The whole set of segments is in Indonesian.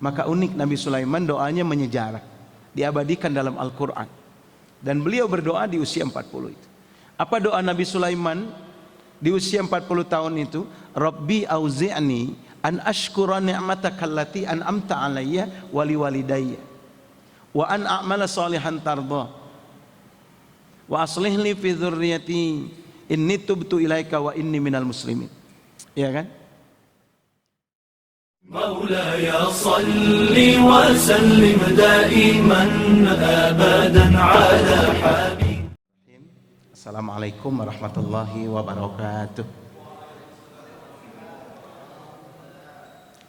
Maka unik Nabi Sulaiman doanya menyejarah, diabadikan dalam Al-Quran. Dan beliau berdoa di usia 40 itu. Apa doa Nabi Sulaiman di usia 40 tahun itu? Rabbi auzi'ni an ashkura ni'mataka allati an'amta alayya wa liwalidayya wa an a'mala salihan tarda wa aslih li fi dzurriyyati inni tubtu ilaika wa inni minal muslimin. Ya kan? مولاي صل وسلم دائما أبدا على حبيبك. Assalamualaikum warahmatullahi wabarakatuh.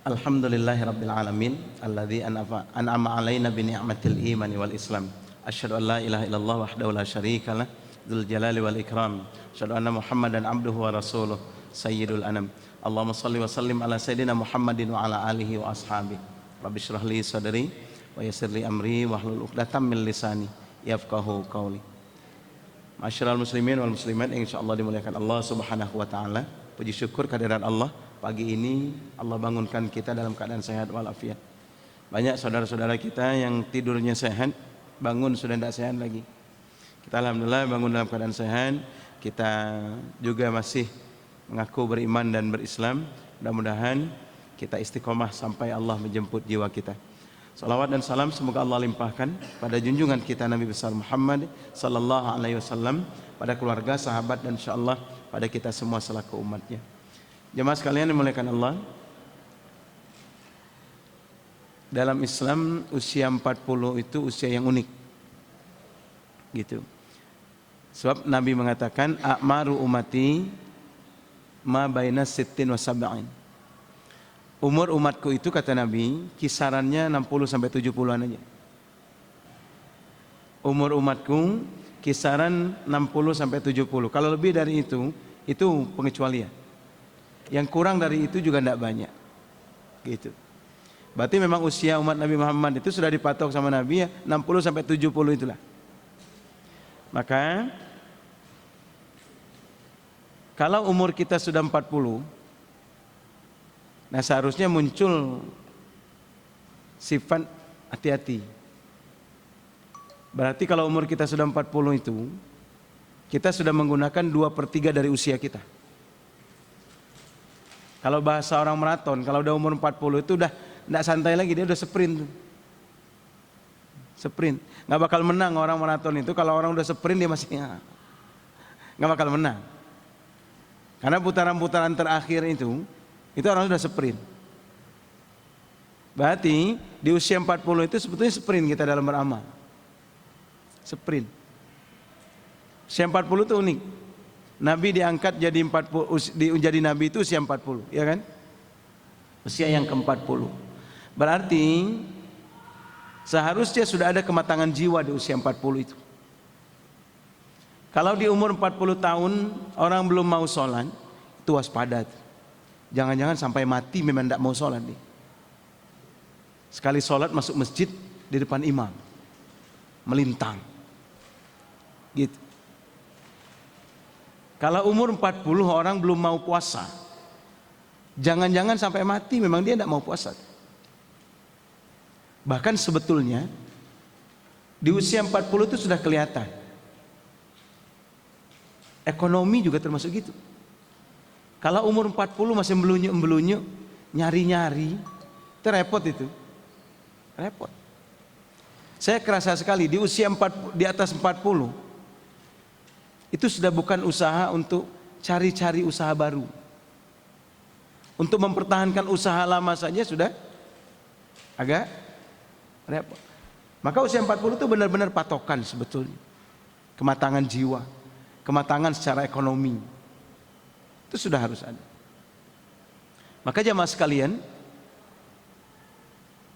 Alhamdulillahi rabbil alamin alladzi an'ama alaina bi ni'matil imani wal islam. Asyhadu an la ilaha illallah wahdahu la syarika lah dzul jalali wal ikram. Asyhadu anna Muhammadan abduhu wa rasuluh sayyidul anam. Allahumma salli wa sallim ala sayyidina Muhammadin wa ala alihi wa ashabihi. Rabbi shrah li sadri wa yassir li amri wahlul 'uqdatam min lisani yafqahu qawli. Masyarul muslimin wal muslimat yang insyaallah dimuliakan Allah Subhanahu wa taala. Puji syukur kehadiran Allah, pagi ini Allah bangunkan kita dalam keadaan sehat walafiat. Banyak saudara-saudara kita yang tidurnya sehat, bangun sudah tidak sehat lagi. Kita alhamdulillah bangun dalam keadaan sehat. Kita juga masih mengaku beriman dan berislam. Mudah-mudahan kita istiqomah sampai Allah menjemput jiwa kita. Salawat dan salam semoga Allah limpahkan pada junjungan kita Nabi besar Muhammad sallallahu alaihi wasallam, pada keluarga, sahabat dan insyaallah pada kita semua selaku umatnya. Jemaah sekalian yang dimuliakan Allah, dalam Islam usia 40 itu usia yang unik. Gitu. Sebab Nabi mengatakan a'maru ummati ma baina sittin wa sab'in. Umur umatku itu kata Nabi kisarannya 60 sampai 70-an aja. Umur umatku kisaran 60 sampai 70. Kalau lebih dari itu pengecualian. Yang kurang dari itu juga tidak banyak. Gitu. Berarti memang usia umat Nabi Muhammad itu sudah dipatok sama Nabi ya 60 sampai 70 itulah. Maka kalau umur kita sudah 40, nah seharusnya muncul sifat hati-hati. Berarti kalau umur kita sudah 40 itu, kita sudah menggunakan 2/3 dari usia kita. Kalau bahasa orang maraton, kalau udah umur 40 itu udah tidak santai lagi, dia udah sprint. Sprint. Nggak bakal menang orang maraton itu, kalau orang udah sprint dia masih nggak bakal menang. Karena putaran-putaran terakhir itu orang sudah sprint. Berarti di usia 40 itu sebetulnya sprint kita dalam beramal. Sprint. Usia 40 itu unik. Nabi diangkat jadi jadi nabi itu usia 40, ya kan? Usia yang ke-40. Berarti seharusnya sudah ada kematangan jiwa di usia 40 itu. Kalau di umur 40 tahun orang belum mau sholat, itu waspada. Jangan-jangan sampai mati memang tidak mau sholat nih. Sekali sholat masuk masjid di depan imam, melintang. Gitu. Kalau umur 40 orang belum mau puasa, jangan-jangan sampai mati memang dia tidak mau puasa. Bahkan sebetulnya di usia 40 itu sudah kelihatan. Ekonomi juga termasuk gitu. Kalau umur 40 masih membelunyuk, nyari-nyari, itu repot itu. Repot. Saya kerasa sekali di usia di atas 40 itu sudah bukan usaha untuk cari-cari usaha baru. Untuk mempertahankan usaha lama saja sudah agak repot. Maka usia 40 itu benar-benar patokan sebetulnya. Kematangan jiwa, kematangan secara ekonomi. Itu sudah harus ada. Maka jamaah sekalian,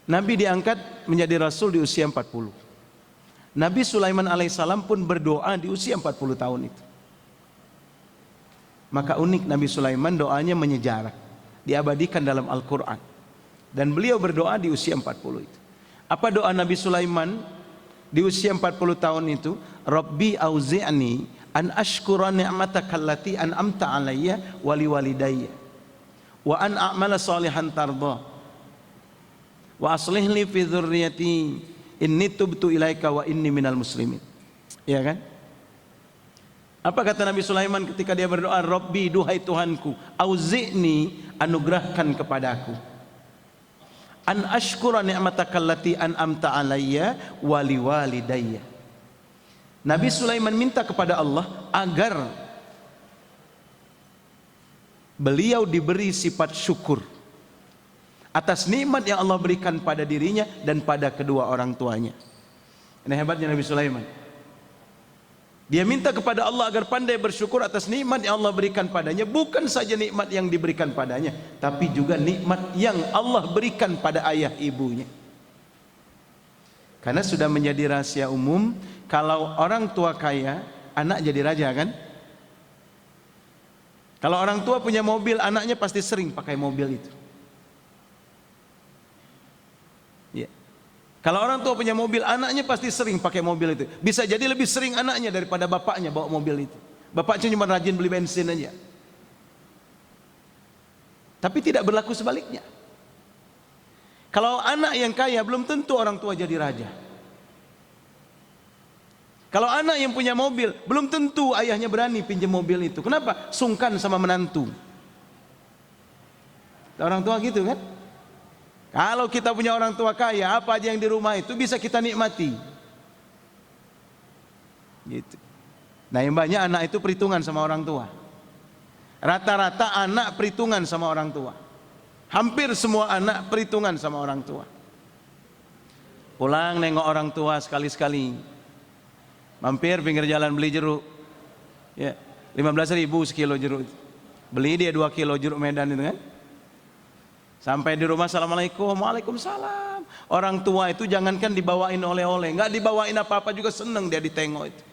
Nabi diangkat menjadi Rasul di usia 40. Nabi Sulaiman alaihissalam pun berdoa di usia 40 tahun itu. Maka unik Nabi Sulaiman doanya menyejarah, diabadikan dalam Al-Quran. Dan beliau berdoa di usia 40 itu. Apa doa Nabi Sulaiman di usia 40 tahun itu? Rabbi auzi'ni an ashkura ni'mataka allati an'amta alayya wa liwalidayya wa an a'mala salihan tarda wa aslih li fi dzurriyyati inni tubtu ilaika wa inni minal muslimin. Ya kan? Apa kata Nabi Sulaiman ketika dia berdoa, Rabbi, duhai Tuhanku, auzi'ni, anugerahkan kepadaku, an ashkura ni'mataka allati an'amta alayya wa liwalidayya. Nabi Sulaiman minta kepada Allah agar beliau diberi sifat syukur atas nikmat yang Allah berikan pada dirinya dan pada kedua orang tuanya. Ini hebatnya Nabi Sulaiman. Dia minta kepada Allah agar pandai bersyukur atas nikmat yang Allah berikan padanya. Bukan saja nikmat yang diberikan padanya, tapi juga nikmat yang Allah berikan pada ayah ibunya. Karena sudah menjadi rahasia umum, kalau orang tua kaya, anak jadi raja kan? Kalau orang tua punya mobil, anaknya pasti sering pakai mobil itu. Ya. Kalau orang tua punya mobil, anaknya pasti sering pakai mobil itu. Bisa jadi lebih sering anaknya daripada bapaknya bawa mobil itu. Bapaknya cuma rajin beli bensin aja. Tapi tidak berlaku sebaliknya. Kalau anak yang kaya, belum tentu orang tua jadi raja. Kalau anak yang punya mobil, belum tentu ayahnya berani pinjam mobil itu. Kenapa? Sungkan sama menantu. Orang tua gitu kan? Kalau kita punya orang tua kaya, apa aja yang di rumah itu bisa kita nikmati. Gitu. Nah, yang banyak anak itu perhitungan sama orang tua. Rata-rata anak perhitungan sama orang tua. Hampir semua anak perhitungan sama orang tua. Pulang nengok orang tua sekali-sekali. Mampir pinggir jalan beli jeruk. Ya, 15.000 sekilo jeruk. Beli dia 2 kilo jeruk Medan itu kan. Sampai di rumah, assalamualaikum, waalaikumsalam. Orang tua itu jangankan dibawain oleh-oleh, nggak dibawain apa-apa juga seneng dia ditengok itu.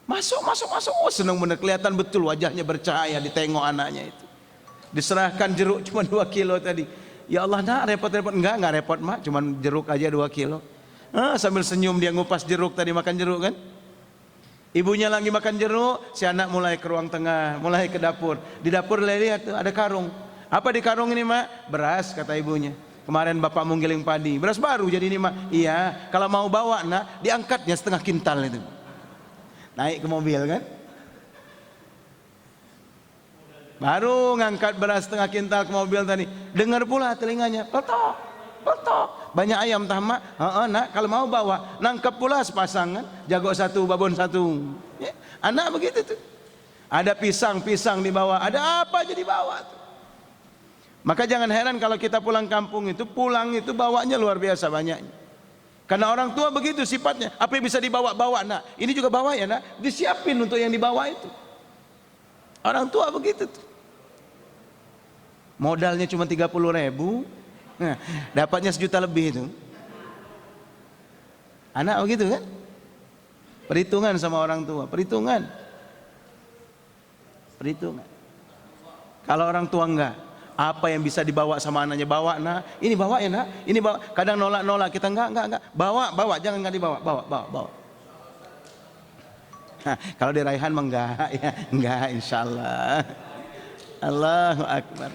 Masuk. Oh, seneng bener, kelihatan betul wajahnya bercahaya ditengok anaknya itu. Diserahkan jeruk cuma 2 kilo tadi. Ya Allah, nak repot-repot. Enggak repot mak, cuma jeruk aja 2 kilo. Sambil senyum dia ngupas jeruk tadi, makan jeruk kan. Ibunya lagi makan jeruk, si anak mulai ke ruang tengah, mulai ke dapur. Di dapur lihat tuh ada karung. Apa di karung ini mak? Beras, kata ibunya. Kemarin bapak mau giling padi, beras baru jadi ini mak. Iya, kalau mau bawa nak, diangkatnya setengah kintal itu. Naik ke mobil kan. Baru ngangkat beras setengah kintal ke mobil tadi. Dengar pula telinganya, petok. Banyak ayam tah mak. Nak, kalau mau bawa, nangkep pula sepasang kan. Jago 1, babon 1. Ya, anak begitu tuh. Ada pisang dibawa, ada apa aja dibawa tuh. Maka jangan heran kalau kita pulang kampung itu, bawanya luar biasa banyaknya. Karena orang tua begitu sifatnya. Apa yang bisa dibawa-bawa nak? Ini juga bawa ya nak? Disiapin untuk yang dibawa itu. Orang tua begitu tuh. Modalnya cuma 30.000, nah, dapatnya 1 juta lebih itu. Anak begitu kan? Perhitungan sama orang tua, perhitungan. Kalau orang tua enggak, apa yang bisa dibawa sama anaknya bawa nak, ini bawa ya nak, ini bawa. Kadang nolak kita enggak, bawa, jangan enggak dibawa, bawa. Nah, kalau di Raihan mah enggak, insyaallah. Allahu Akbar.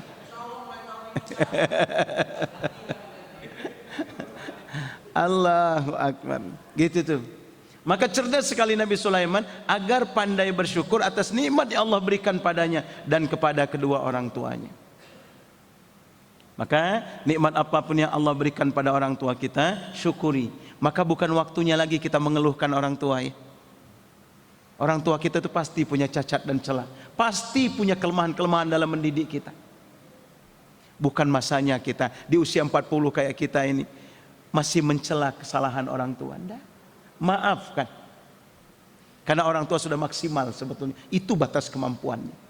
Allahu Akbar. Gitu tuh. Maka cerdas sekali Nabi Sulaiman agar pandai bersyukur atas nikmat yang Allah berikan padanya dan kepada kedua orang tuanya. Maka nikmat apapun yang Allah berikan pada orang tua kita, syukuri. Maka bukan waktunya lagi kita mengeluhkan orang tua ya. Orang tua kita itu pasti punya cacat dan celah, pasti punya kelemahan-kelemahan dalam mendidik kita. Bukan masanya kita di usia 40 kayak kita ini masih mencela kesalahan orang tua. Anda maafkan. Karena orang tua sudah maksimal sebetulnya, itu batas kemampuannya.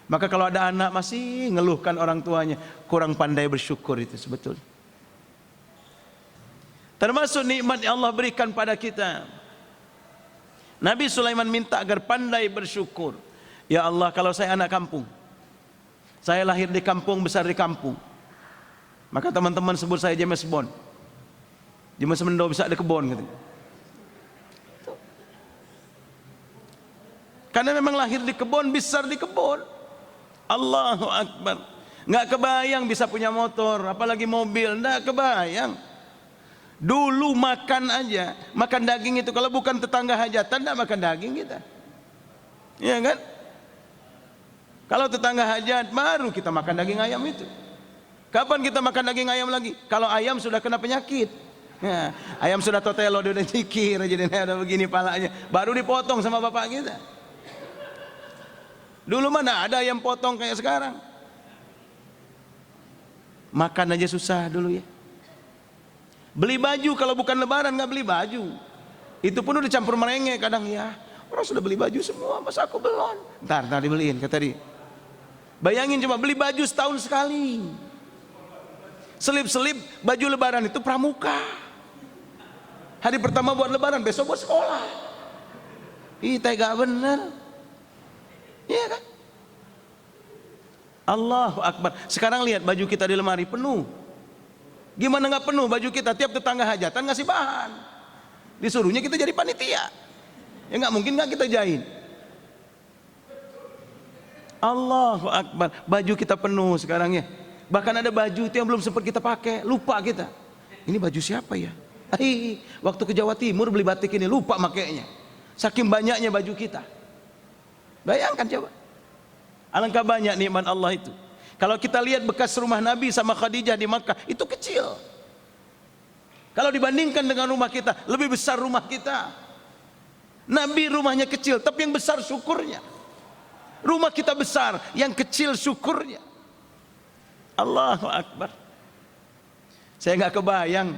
Maka kalau ada anak masih ngeluhkan orang tuanya, kurang pandai bersyukur itu sebetulnya. Termasuk nikmat yang Allah berikan pada kita. Nabi Sulaiman minta agar pandai bersyukur. Ya Allah, kalau saya anak kampung, saya lahir di kampung, besar di kampung, maka teman-teman sebut saya James Bond. James Bond bisa ada kebon gitu. Karena memang lahir di kebun, besar di kebun. Allahu Akbar. Nggak kebayang bisa punya motor, apalagi mobil, nggak kebayang. Dulu makan aja, makan daging itu kalau bukan tetangga hajatan, nggak makan daging kita. Iya kan? Kalau tetangga hajat, baru kita makan daging ayam itu. Kapan kita makan daging ayam lagi? Kalau ayam sudah kena penyakit. Ya, ayam sudah totelo, dia udah cikir, jadi ada begini palanya, baru dipotong sama bapak kita. Dulu mana ada ayam potong kayak sekarang. Makan aja susah dulu ya. Beli baju kalau bukan lebaran nggak beli baju. Itu pun udah campur merengek kadang ya. Orang sudah beli baju semua, masa aku belum? Ntar dibeliin kata dia. Bayangin coba beli baju setahun sekali. Selip-selip baju lebaran itu pramuka. Hari pertama buat lebaran, besok buat sekolah. Ih, tega bener. Iya kan? Allahu Akbar. Sekarang lihat baju kita di lemari penuh. Gimana nggak penuh baju kita? Tiap tetangga hajatan ngasih bahan. Disuruhnya kita jadi panitia. Ya nggak mungkin nggak kita jahit. Allahu Akbar. Baju kita penuh sekarang ya. Bahkan ada baju itu yang belum sempat kita pakai, lupa kita. Ini baju siapa ya? Waktu ke Jawa Timur beli batik ini lupa makainya. Saking banyaknya baju kita. Bayangkan coba. Alangkah banyak nikmat Allah itu. Kalau kita lihat bekas rumah Nabi sama Khadijah di Makkah, itu kecil. Kalau dibandingkan dengan rumah kita, lebih besar rumah kita. Nabi rumahnya kecil, tapi yang besar syukurnya. Rumah kita besar, yang kecil syukurnya. Allahu Akbar. Saya nggak kebayang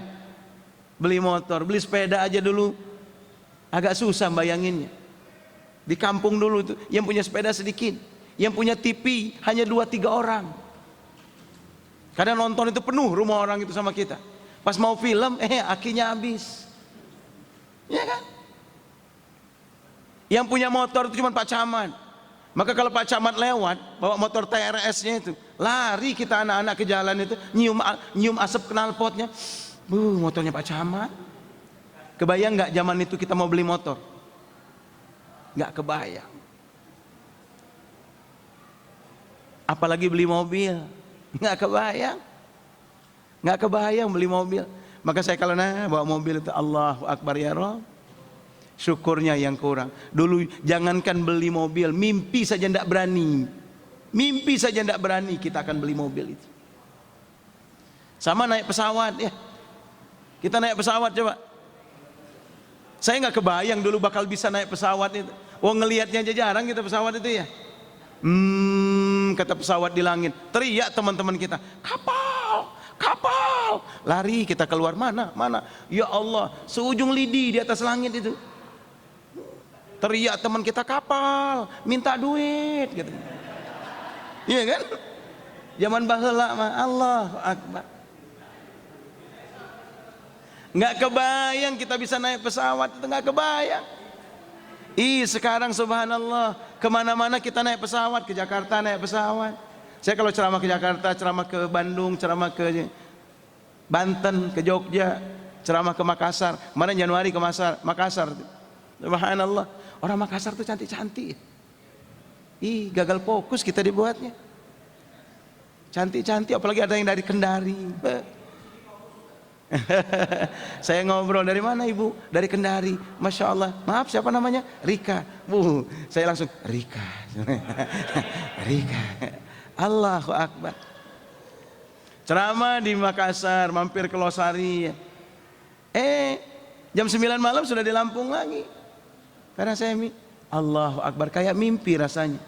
beli motor, beli sepeda aja dulu agak susah bayanginnya. Di kampung dulu tuh yang punya sepeda sedikit, yang punya TV hanya 2-3 orang. Kadang nonton itu penuh rumah orang itu sama kita. Pas mau film, akinya habis. Ya kan? Yang punya motor itu cuma Pak Camat. Maka kalau Pak Camat lewat bawa motor TRS-nya itu, lari kita anak-anak ke jalan itu, nyium asap knalpotnya. Motornya Pak Camat. Kebayang nggak zaman itu kita mau beli motor? Nggak kebayang. Apalagi beli mobil, nggak kebayang. Nggak kebayang beli mobil. Maka saya kalau bawa mobil itu Allahu Akbar ya Rabb. Syukurnya yang kurang. Dulu jangankan beli mobil, mimpi saja tidak berani. Mimpi saja tidak berani kita akan beli mobil itu. Sama naik pesawat ya. Kita naik pesawat coba. Saya nggak kebayang dulu bakal bisa naik pesawat itu. Ngelihatnya aja jarang kita pesawat itu ya. Kata pesawat di langit. Teriak teman-teman kita, kapal, kapal. Lari kita keluar, mana. Ya Allah, seujung lidi di atas langit itu. Teriak teman kita, kapal, minta duit gitu. Iya kan? Zaman baheula mah Allahu Akbar. Nggak kebayang kita bisa naik pesawat itu, nggak kebayang. Sekarang subhanallah, kemana-mana kita naik pesawat, ke Jakarta naik pesawat. Saya kalau ceramah ke Jakarta, ceramah ke Bandung, ceramah ke Banten, ke Jogja, ceramah ke Makassar. Kemarin Januari ke Makassar. Subhanallah, orang Makassar tuh cantik-cantik. Gagal fokus kita dibuatnya. Cantik-cantik, apalagi ada yang dari Kendari. Saya ngobrol, dari mana ibu? Dari Kendari. Masya Allah. Maaf, siapa namanya? Rika. Saya langsung Rika. Rika. Allahu Akbar. Ceramah di Makassar, mampir ke Losari. Jam 9 malam sudah di Lampung lagi. Karena saya Allahu Akbar, kayak mimpi rasanya.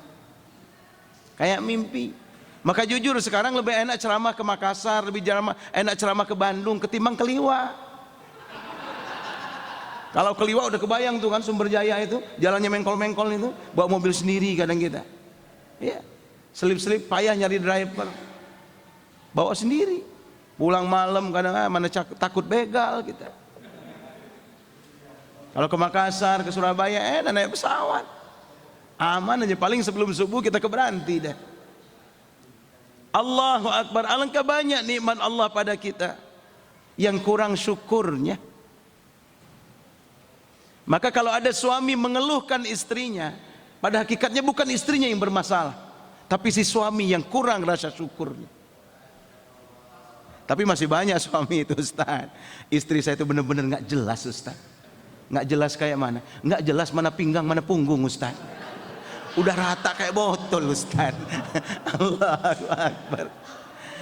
Kayak mimpi. Maka jujur sekarang lebih enak ceramah ke Makassar, lebih enak ceramah ke Bandung ketimbang ke Liwa. Kalau ke Liwa udah kebayang tuh kan, Sumber Jaya itu jalannya mengkol-mengkol itu, bawa mobil sendiri kadang kita. Ya, selip-selip payah nyari driver, bawa sendiri. Pulang malam kadang mana takut begal kita. Kalau ke Makassar, ke Surabaya, naik pesawat. Aman aja, paling sebelum subuh kita ke Beranti dah. Allahu Akbar, alangkah banyak nikmat Allah pada kita. Yang kurang syukurnya. Maka kalau ada suami mengeluhkan istrinya, pada hakikatnya bukan istrinya yang bermasalah, Tapi si suami yang kurang rasa syukurnya. Tapi masih banyak suami itu Ustaz. Istri saya itu benar-benar nggak jelas Ustaz. Nggak jelas kayak mana? Nggak jelas mana pinggang mana punggung Ustaz. Udah rata kayak botol Ustaz. Allahu Akbar.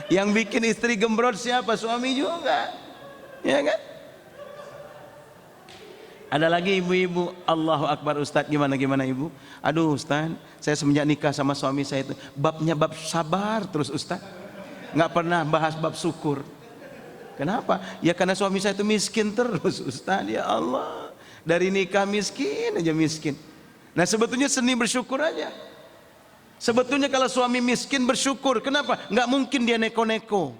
Yang bikin istri gembrot siapa? Suami juga. Ya kan? Ada lagi ibu-ibu, Allahu Akbar Ustaz, gimana ibu? Aduh Ustaz, saya semenjak nikah sama suami saya itu babnya bab sabar terus Ustaz, nggak pernah bahas bab syukur. Kenapa? Ya karena suami saya itu miskin terus Ustaz. Ya Allah, dari nikah miskin aja miskin. Nah sebetulnya seni bersyukur aja. Sebetulnya kalau suami miskin bersyukur, kenapa? Nggak mungkin dia neko-neko,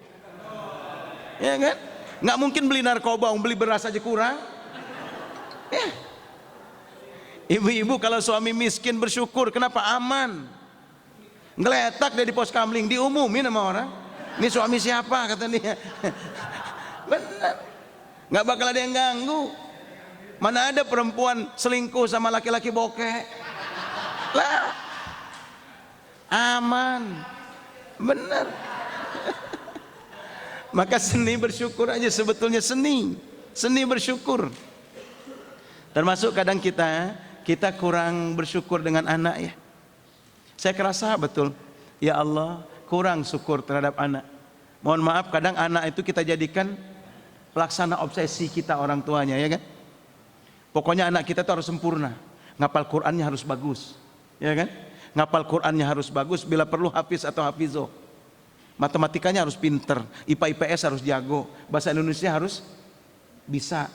ya kan? Nggak mungkin beli narkoba, beli beras aja kurang. Ya. Ibu-ibu kalau suami miskin bersyukur, kenapa? Aman. Ngeletak dia di pos kamling, diumumin sama orang. Ini suami siapa kata dia. Benar. Nggak bakal ada yang ganggu. Mana ada perempuan selingkuh sama laki-laki bokeh? Lah. Aman. Benar. Maka seni bersyukur aja sebetulnya seni bersyukur. Termasuk kadang kita kurang bersyukur dengan anak ya. Saya kerasa betul, ya Allah kurang syukur terhadap anak. Mohon maaf kadang anak itu kita jadikan pelaksana obsesi kita orang tuanya ya kan. Pokoknya anak kita itu harus sempurna, ngapal Qurannya harus bagus, ya kan? Ngapal Qurannya harus bagus, bila perlu hafiz atau hafizo. Matematikanya harus pinter, IPA IPS harus jago, bahasa Indonesia harus bisa.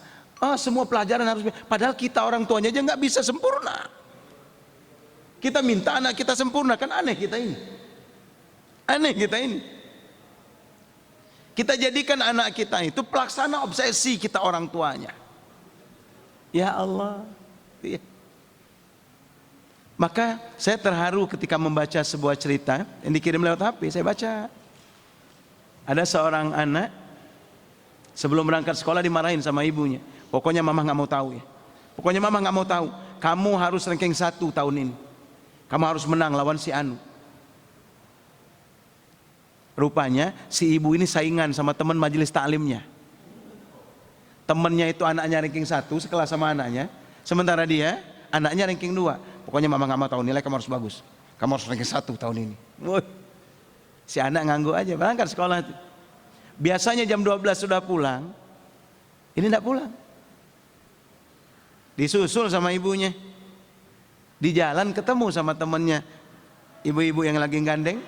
Semua pelajaran harus, padahal kita orang tuanya aja nggak bisa sempurna. Kita minta anak kita sempurna, kan aneh kita ini. Kita jadikan anak kita itu pelaksana obsesi kita orang tuanya. Ya Allah. Ya. Maka saya terharu ketika membaca sebuah cerita yang dikirim lewat HP, saya baca. Ada seorang anak sebelum berangkat sekolah dimarahin sama ibunya. Pokoknya mama nggak mau tahu ya. Pokoknya mama nggak mau tahu. Kamu harus ranking 1 tahun ini. Kamu harus menang lawan si Anu. Rupanya si ibu ini saingan sama teman majelis taklimnya. Temennya itu anaknya ranking 1 sekelas sama anaknya. Sementara dia anaknya ranking 2. Pokoknya mama nggak mau tahu, nilai kamu harus bagus. Kamu harus ranking 1 tahun ini. Woy. Si anak nganggu aja berangkat sekolah itu. Biasanya jam 12 sudah pulang. Ini enggak pulang. Disusul sama ibunya. Di jalan ketemu sama temannya. Ibu-ibu yang lagi gandeng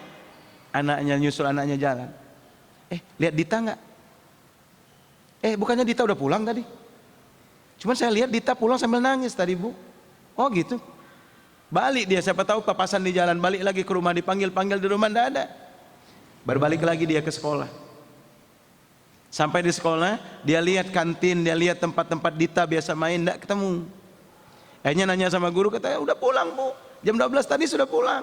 anaknya, nyusul anaknya jalan. Lihat Dita enggak? Bukannya Dita udah pulang tadi? Cuman saya lihat Dita pulang sambil nangis tadi Bu. Oh gitu. Balik dia, siapa tahu papasan di jalan, balik lagi ke rumah, dipanggil-panggil di rumah enggak ada. Baru balik lagi dia ke sekolah. Sampai di sekolah, dia lihat kantin, dia lihat tempat-tempat Dita biasa main, enggak ketemu. Akhirnya nanya sama guru, katanya udah pulang Bu, jam 12 tadi sudah pulang.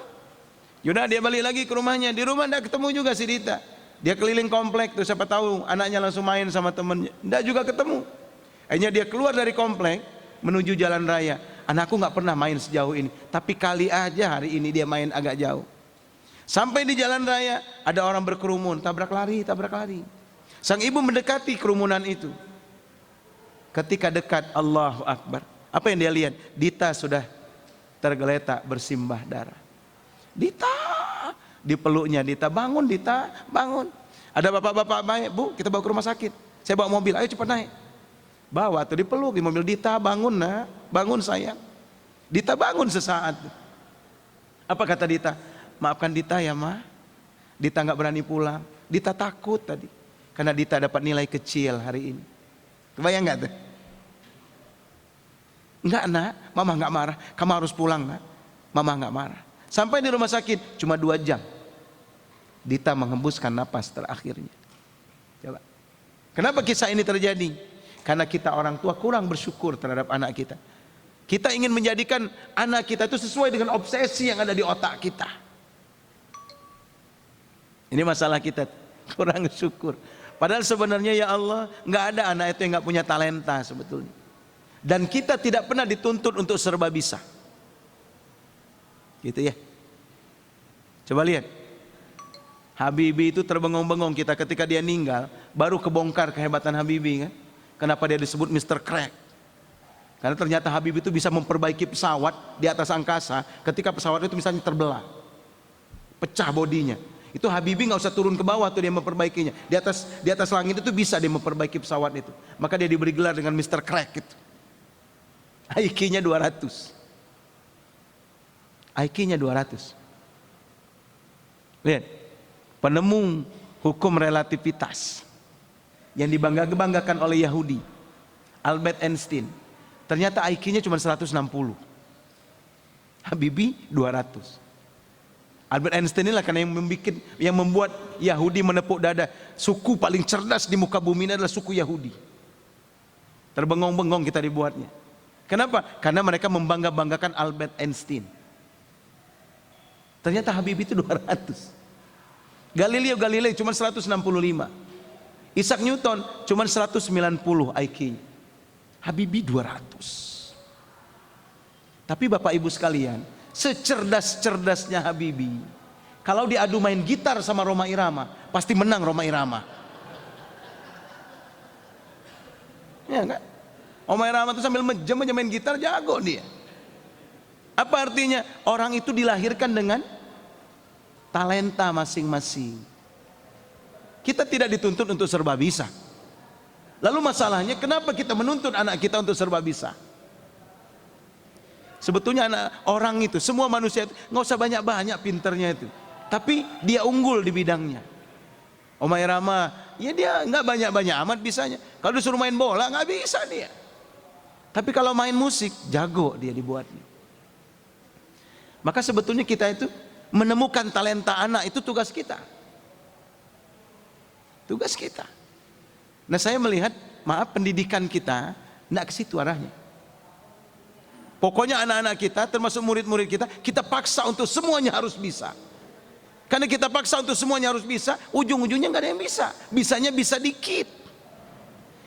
Yaudah dia balik lagi ke rumahnya, di rumah enggak ketemu juga si Dita. Dia keliling komplek tuh, siapa tahu anaknya langsung main sama temennya, enggak juga ketemu. Akhirnya dia keluar dari komplek, menuju jalan raya. Anakku enggak pernah main sejauh ini, tapi kali aja hari ini dia main agak jauh. Sampai di jalan raya, ada orang berkerumun, tabrak lari. Sang ibu mendekati kerumunan itu. Ketika dekat, Allahu Akbar. Apa yang dia lihat? Dita sudah tergeletak bersimbah darah. Dita, dipeluknya Dita, bangun Dita, bangun. Ada bapak-bapak baik, Bu, kita bawa ke rumah sakit. Saya bawa mobil, ayo cepat naik. Bawa tuh dipeluk di mobil. Dita bangun nak, bangun sayang. Dita bangun sesaat. Apa kata Dita? Maafkan Dita ya Ma. Dita nggak berani pulang. Dita takut tadi. Karena Dita dapat nilai kecil hari ini. Kebayang nggak tuh? Enggak nak, mama nggak marah. Kamu harus pulang nak. Mama nggak marah. Sampai di rumah sakit cuma 2 jam. Dita menghembuskan napas terakhirnya. Coba. Kenapa kisah ini terjadi? Karena kita orang tua kurang bersyukur terhadap anak kita. Kita ingin menjadikan anak kita itu sesuai dengan obsesi yang ada di otak kita. Ini masalah kita, kurang syukur. Padahal sebenarnya ya Allah, nggak ada anak itu yang nggak punya talenta sebetulnya. Dan kita tidak pernah dituntut untuk serba bisa. Gitu ya. Coba lihat, Habibie itu terbengong-bengong kita ketika dia meninggal, baru kebongkar kehebatan Habibie kan. Kenapa dia disebut Mr. Crack? Karena ternyata Habibie itu bisa memperbaiki pesawat di atas angkasa ketika pesawat itu misalnya terbelah, pecah bodinya. Itu Habibie nggak usah turun ke bawah tuh dia memperbaikinya. Di atas langit itu bisa dia memperbaiki pesawat itu. Maka dia diberi gelar dengan Mr. Crack itu. IQ-nya 200. IQ-nya 200. Lihat, penemu hukum relativitas yang dibangga-banggakan oleh Yahudi, Albert Einstein. Ternyata IQ-nya cuma 160. Habibie 200. Albert Einstein inilah karena yang membuat Yahudi menepuk dada. Suku paling cerdas di muka bumi ini adalah suku Yahudi. Terbengong-bengong kita dibuatnya. Kenapa? Karena mereka membangga-banggakan Albert Einstein. Ternyata Habibie itu 200. Galileo Galilei cuma 165. Isaac Newton cuma 190 IQ-nya. Habibie 200. Tapi Bapak Ibu sekalian, secerdas-cerdasnya Habibie, kalau diadu main gitar sama Rhoma Irama, pasti menang Rhoma Irama. Ya enggak? Rhoma Irama itu sambil menjam aja main gitar, jago dia. Apa artinya? Orang itu dilahirkan dengan talenta masing-masing. Kita tidak dituntut untuk serba bisa. Lalu masalahnya, kenapa kita menuntut anak kita untuk serba bisa? Sebetulnya anak orang itu, semua manusia itu nggak usah banyak-banyak pinternya itu, tapi dia unggul di bidangnya. Rhoma Irama, ya dia nggak banyak-banyak amat bisanya. Kalau disuruh main bola nggak bisa dia. Tapi kalau main musik, jago dia dibuatnya. Maka sebetulnya kita itu menemukan talenta anak, itu tugas kita. Tugas kita. Nah saya melihat, maaf, pendidikan kita nggak ke situ arahnya. Pokoknya anak-anak kita, termasuk murid-murid kita, kita paksa untuk semuanya harus bisa. Karena kita paksa untuk semuanya harus bisa, ujung-ujungnya nggak ada yang bisa. Bisanya bisa dikit.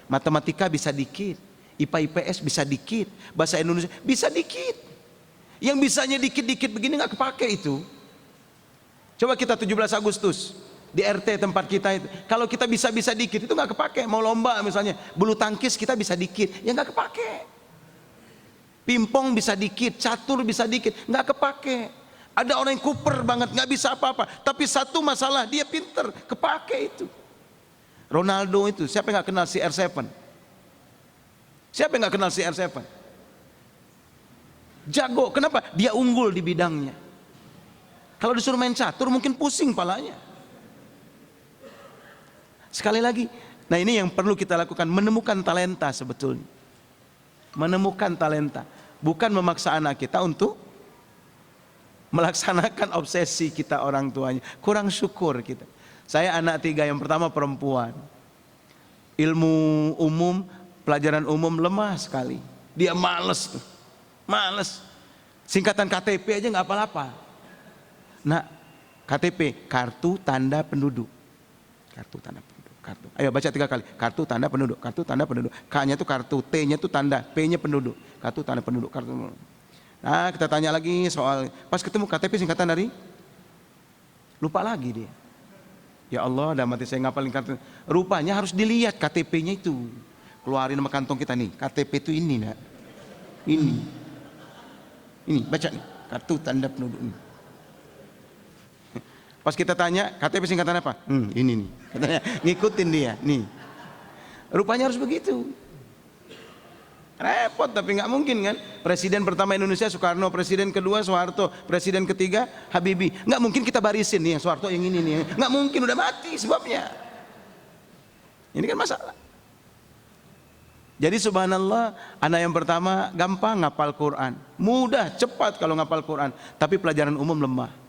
Matematika bisa dikit, IPA IPS bisa dikit, bahasa Indonesia bisa dikit. Yang bisanya dikit-dikit begini nggak kepake itu. Coba kita 17 Agustus di RT tempat kita itu, kalau kita bisa dikit itu nggak kepake. Mau lomba misalnya bulu tangkis kita bisa dikit, ya nggak kepake. Pimpong bisa dikit, catur bisa dikit, nggak kepake. Ada orang yang kuper banget, nggak bisa apa-apa, tapi satu masalah dia pinter, kepake itu. Ronaldo itu, siapa yang nggak kenal CR7? Siapa yang nggak kenal CR7? Jago, kenapa? Dia unggul di bidangnya. Kalau disuruh main catur mungkin pusing palanya. Sekali lagi, nah ini yang perlu kita lakukan, menemukan talenta sebetulnya. Menemukan talenta, bukan memaksa anak kita untuk melaksanakan obsesi kita orang tuanya. Kurang syukur kita. Saya anak 3, yang pertama perempuan. Ilmu umum, pelajaran umum lemah sekali. Dia males tuh, males. Singkatan KTP aja nggak apa-apa. Nah, KTP, kartu tanda penduduk. Kartu tanda penduduk. Kartu. Ayo baca 3 kali. Kartu tanda penduduk. Kartu tanda penduduk. K-nya itu kartu, T-nya itu tanda, P-nya penduduk. Kartu tanda penduduk. Kartu. Nah, kita tanya lagi soal, pas ketemu KTP singkatan dari, lupa lagi dia. Ya Allah, dalam hati saya ngapalin kartu. Rupanya harus dilihat KTP-nya itu. Keluarin nama kantong kita nih. KTP itu ini, nak. Ini. Ini, baca nih. Kartu tanda penduduk ini. Pas kita tanya, KTP singkatan apa? Ini nih. Katanya, ngikutin dia, nih. Rupanya harus begitu. Repot, tapi nggak mungkin kan? Presiden pertama Indonesia Soekarno, presiden kedua Soeharto, presiden ketiga Habibie. Nggak mungkin kita barisin nih, yang Soeharto yang ini nih. Nggak mungkin, udah mati sebabnya. Ini kan masalah. Jadi subhanallah, anak yang pertama gampang ngapal Quran, mudah, cepat kalau ngapal Quran, tapi pelajaran umum lemah.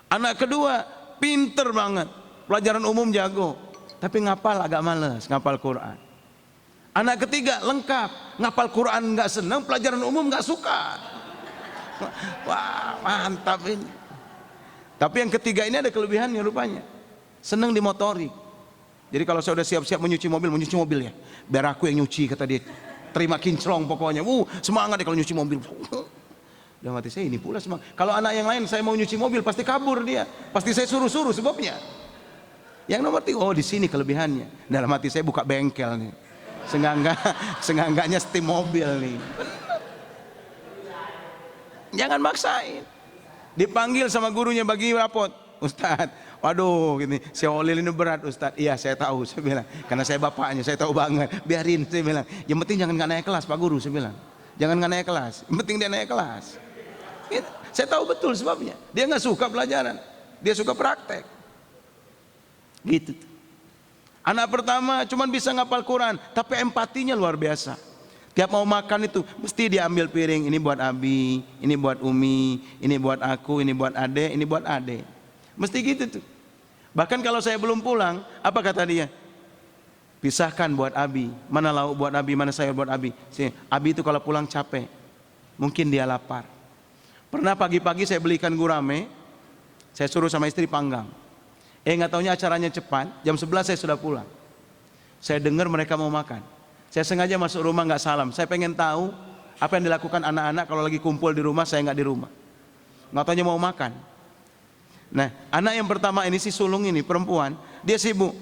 Anak kedua pinter banget, pelajaran umum jago, tapi ngapal agak males, ngapal Quran. Anak ketiga lengkap, ngapal Quran nggak senang, pelajaran umum nggak suka. Wah, mantap ini. Tapi yang ketiga ini ada kelebihannya rupanya, senang dimotori. Jadi kalau saya udah siap-siap menyuci mobil ya, biar aku yang nyuci kata dia. Terima kinclong pokoknya. Semangat deh kalau nyuci mobil. Dalam hati saya, ini pula semangat. Kalau anak yang lain saya mau nyuci mobil pasti kabur dia, pasti saya suruh-suruh sebabnya. Yang nomor 3, oh di sini kelebihannya. Dalam hati saya buka bengkel nih, sengangganya setim mobil nih. Jangan maksain. Dipanggil sama gurunya bagi rapot, Ustadz, waduh gini, si Holil ini berat Ustadz. Iya saya tahu, saya bilang, karena saya bapaknya, saya tahu banget. Biarin, saya bilang, yang penting jangan nggak naik kelas Pak Guru, saya bilang. Jangan nggak naik kelas, yang penting dia naik kelas. Gitu. Saya tahu betul sebabnya. Dia nggak suka pelajaran, dia suka praktek. Gitu. Anak pertama cuma bisa ngapal Quran, tapi empatinya luar biasa. Tiap mau makan itu mesti dia ambil piring. Ini buat Abi, ini buat Umi, ini buat aku, ini buat Ade, ini buat Ade. Mesti gitu tuh. Bahkan kalau saya belum pulang, apa kata dia? Pisahkan buat Abi. Mana lauk buat Abi, mana sayur buat Abi. Abi itu kalau pulang capek, mungkin dia lapar. Pernah pagi-pagi saya belikan gurame, saya suruh sama istri panggang. Nggak taunya acaranya cepat, jam 11 saya sudah pulang. Saya dengar mereka mau makan. Saya sengaja masuk rumah nggak salam. Saya pengen tahu apa yang dilakukan anak-anak kalau lagi kumpul di rumah, saya nggak di rumah. Nggak taunya mau makan. Nah, anak yang pertama ini si sulung ini perempuan, dia sibuk.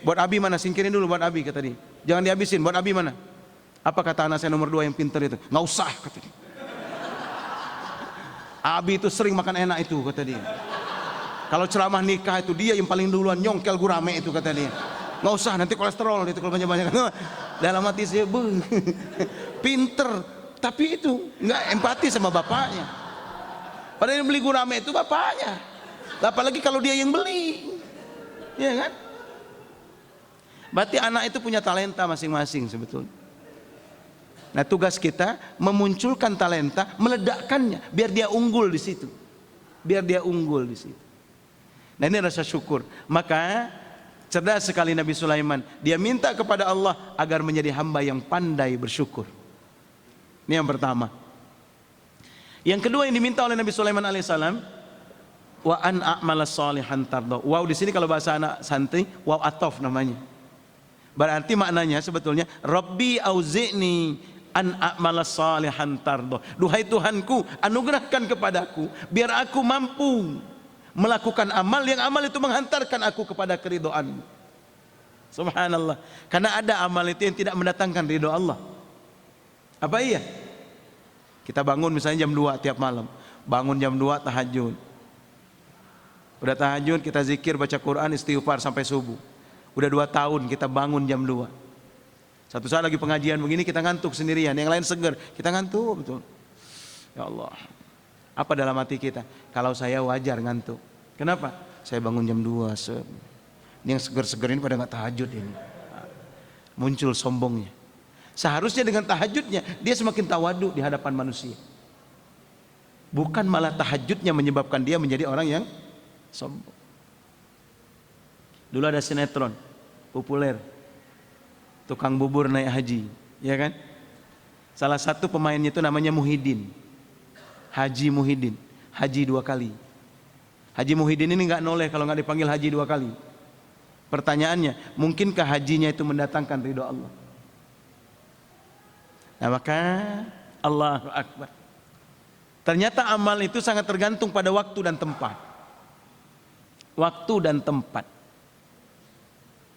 Buat Abi mana? Singkirin dulu buat Abi kata dia. Jangan dihabisin. Buat Abi mana? Apa kata anak saya nomor 2 yang pintar itu? Nggak usah kata dia. Abi itu sering makan enak itu kata dia. Kalau ceramah nikah itu dia yang paling duluan nyongkel gurame itu kata dia. Nggak usah nanti kolesterol itu kalau banyak-banyak. Dalam hati saya, pinter, tapi itu nggak empati sama bapaknya. Padahal yang beli gurame itu bapaknya. Apalagi kalau dia yang beli, ya kan? Berarti anak itu punya talenta masing-masing sebetulnya. Nah tugas kita memunculkan talenta, meledakkannya, biar dia unggul di situ, biar dia unggul di situ. Nah ini rasa syukur. Maka cerdas sekali Nabi Sulaiman. Dia minta kepada Allah agar menjadi hamba yang pandai bersyukur. Ini yang pertama. Yang kedua yang diminta oleh Nabi Sulaiman alaihissalam, wa an a'mala shalihan tardo. Wow di sini kalau bahasa anak santri, wow atof namanya. Berarti maknanya sebetulnya, Rabbi auzi'ni an a'mala shalihan tardo. Duhai Tuhanku, anugerahkan kepadaku biar aku mampu melakukan amal yang amal itu menghantarkan aku kepada keridhaan. Subhanallah. Karena ada amal itu yang tidak mendatangkan ridho Allah. Apa iya? Kita bangun misalnya jam 2 tiap malam. Bangun jam 2 tahajud. Udah tahajud kita zikir, baca Quran, istighfar sampai subuh. Udah 2 tahun kita bangun jam 2. Satu saat lagi pengajian begini kita ngantuk sendirian, yang lain seger, kita ngantuk betul. Ya Allah. Apa dalam hati kita? Kalau saya wajar ngantuk. Kenapa? Saya bangun jam 2. Ini yang seger-seger ini pada nggak tahajud ini. Muncul sombongnya. Seharusnya dengan tahajudnya dia semakin tawadu di hadapan manusia. Bukan malah tahajudnya menyebabkan dia menjadi orang yang sombong. Dulu ada sinetron populer, tukang bubur naik haji, ya kan? Salah satu pemainnya itu namanya Muhyiddin, Haji Muhyiddin, haji 2 kali. Haji Muhyiddin ini nggak noleh kalau nggak dipanggil haji 2 kali. Pertanyaannya, mungkinkah hajinya itu mendatangkan ridho Allah? Nah maka Allahu Akbar. Ternyata amal itu sangat tergantung pada waktu dan tempat. Waktu dan tempat.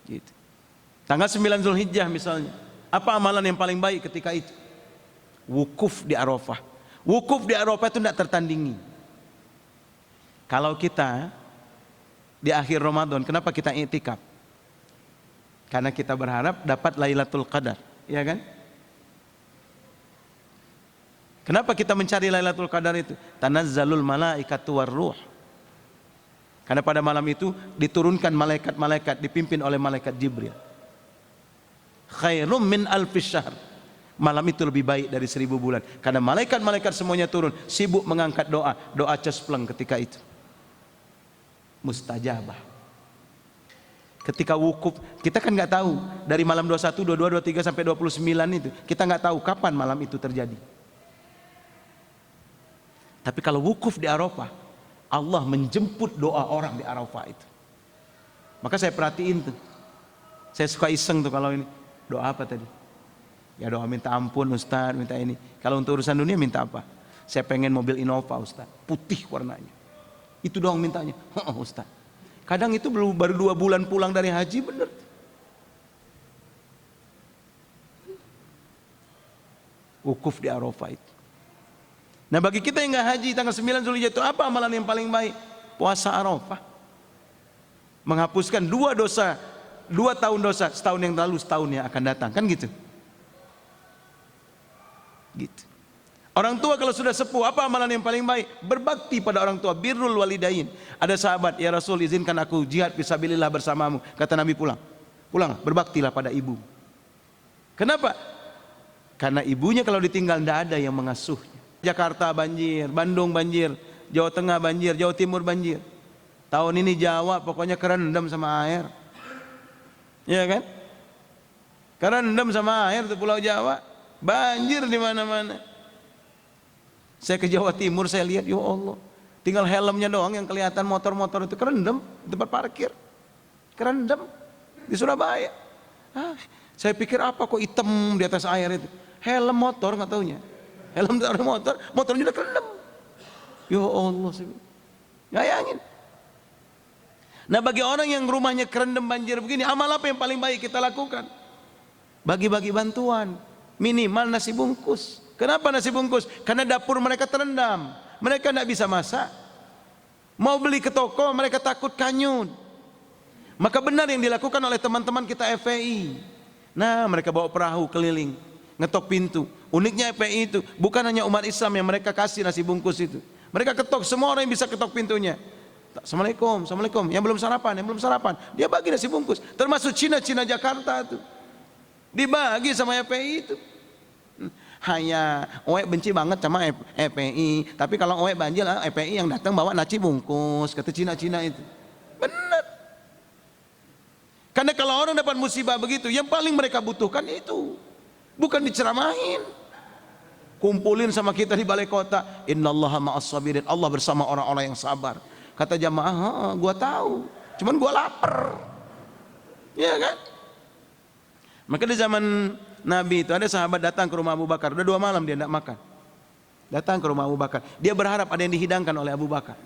Gitu. Tanggal 9 Zulhijjah misalnya, apa amalan yang paling baik ketika itu? Wukuf di Arafah. Wukuf di Arafah itu tidak tertandingi. Kalau kita di akhir Ramadan, kenapa kita i'tikaf? Karena kita berharap dapat Lailatul Qadar, ya kan? Kenapa kita mencari Lailatul Qadar itu? Tanazzalul malaikatu warruh. Karena pada malam itu diturunkan malaikat-malaikat dipimpin oleh malaikat Jibril. Khairum min alfis syahr. Malam itu lebih baik dari 1000 bulan. Karena malaikat-malaikat semuanya turun, sibuk mengangkat doa, doa cespleng ketika itu. Mustajabah. Ketika wukuf, kita kan nggak tahu dari malam 21, 22, 23 sampai 29 itu, kita nggak tahu kapan malam itu terjadi. Tapi kalau wukuf di Arafah, Allah menjemput doa orang di Arafah itu. Maka saya perhatiin tuh, saya suka iseng tuh kalau ini doa apa tadi? Ya doa minta ampun Ustaz, minta ini. Kalau untuk urusan dunia minta apa? Saya pengen mobil Innova Ustaz, putih warnanya. Itu doang mintanya. Ustaz. Kadang itu baru 2 bulan pulang dari haji, bener. Wukuf di Arafah itu. Nah bagi kita yang nggak haji tanggal 9 Zulhijjah itu apa amalan yang paling baik? Puasa Arafah. Menghapuskan 2 dosa, 2 tahun dosa, setahun yang lalu, setahun yang akan datang, kan gitu. Gitu. Orang tua kalau sudah sepuh, apa amalan yang paling baik? Berbakti pada orang tua, birrul walidain. Ada sahabat, ya Rasul izinkan aku jihad fisabilillah bersamamu. Kata Nabi, pulang. Pulang, berbaktilah pada ibu. Kenapa? Karena ibunya kalau ditinggal tidak ada yang mengasuhnya. Jakarta banjir, Bandung banjir, Jawa Tengah banjir, Jawa Timur banjir. Tahun ini Jawa pokoknya kerendam sama air. Iya kan? Kerendam sama air di Pulau Jawa. Banjir di mana-mana. Saya ke Jawa Timur, saya lihat, ya Allah, tinggal helmnya doang yang kelihatan, motor-motor itu kerendam di tempat parkir. Kerendam di Surabaya. Saya pikir apa kok hitam di atas air itu? Helm motor nggak taunya. Helm dari motor, motornya udah kerendam. Ya Allah, bayangin. Nah bagi orang yang rumahnya kerendam banjir begini, amal apa yang paling baik kita lakukan? Bagi-bagi bantuan, minimal nasi bungkus. Kenapa nasi bungkus? Karena dapur mereka terendam, mereka tidak bisa masak. Mau beli ke toko mereka takut kanyut. Maka benar yang dilakukan oleh teman-teman kita FPI. Nah mereka bawa perahu keliling, ngetok pintu. Uniknya FPI itu bukan hanya umat Islam yang mereka kasih nasi bungkus itu. Mereka ketok, semua orang yang bisa ketok pintunya. Assalamualaikum, assalamualaikum. Yang belum sarapan, dia bagi nasi bungkus. Termasuk Cina Jakarta itu dibagi sama FPI itu. Hanya Oe benci banget sama FPI, tapi kalau Oe banjir FPI yang datang bawa nasi bungkus, kata Cina itu. Benar. Karena kalau orang dapat musibah begitu, yang paling mereka butuhkan itu, bukan diceramahin. Kumpulin sama kita di balai kota, innallaha ma'as sabirin, Allah bersama orang-orang yang sabar. Kata jamaah, gua tahu, cuman gua lapar. Ya kan? Maka di zaman Nabi itu ada sahabat datang ke rumah Abu Bakar, udah 2 malam dia tidak makan. Datang ke rumah Abu Bakar, dia berharap ada yang dihidangkan oleh Abu Bakar.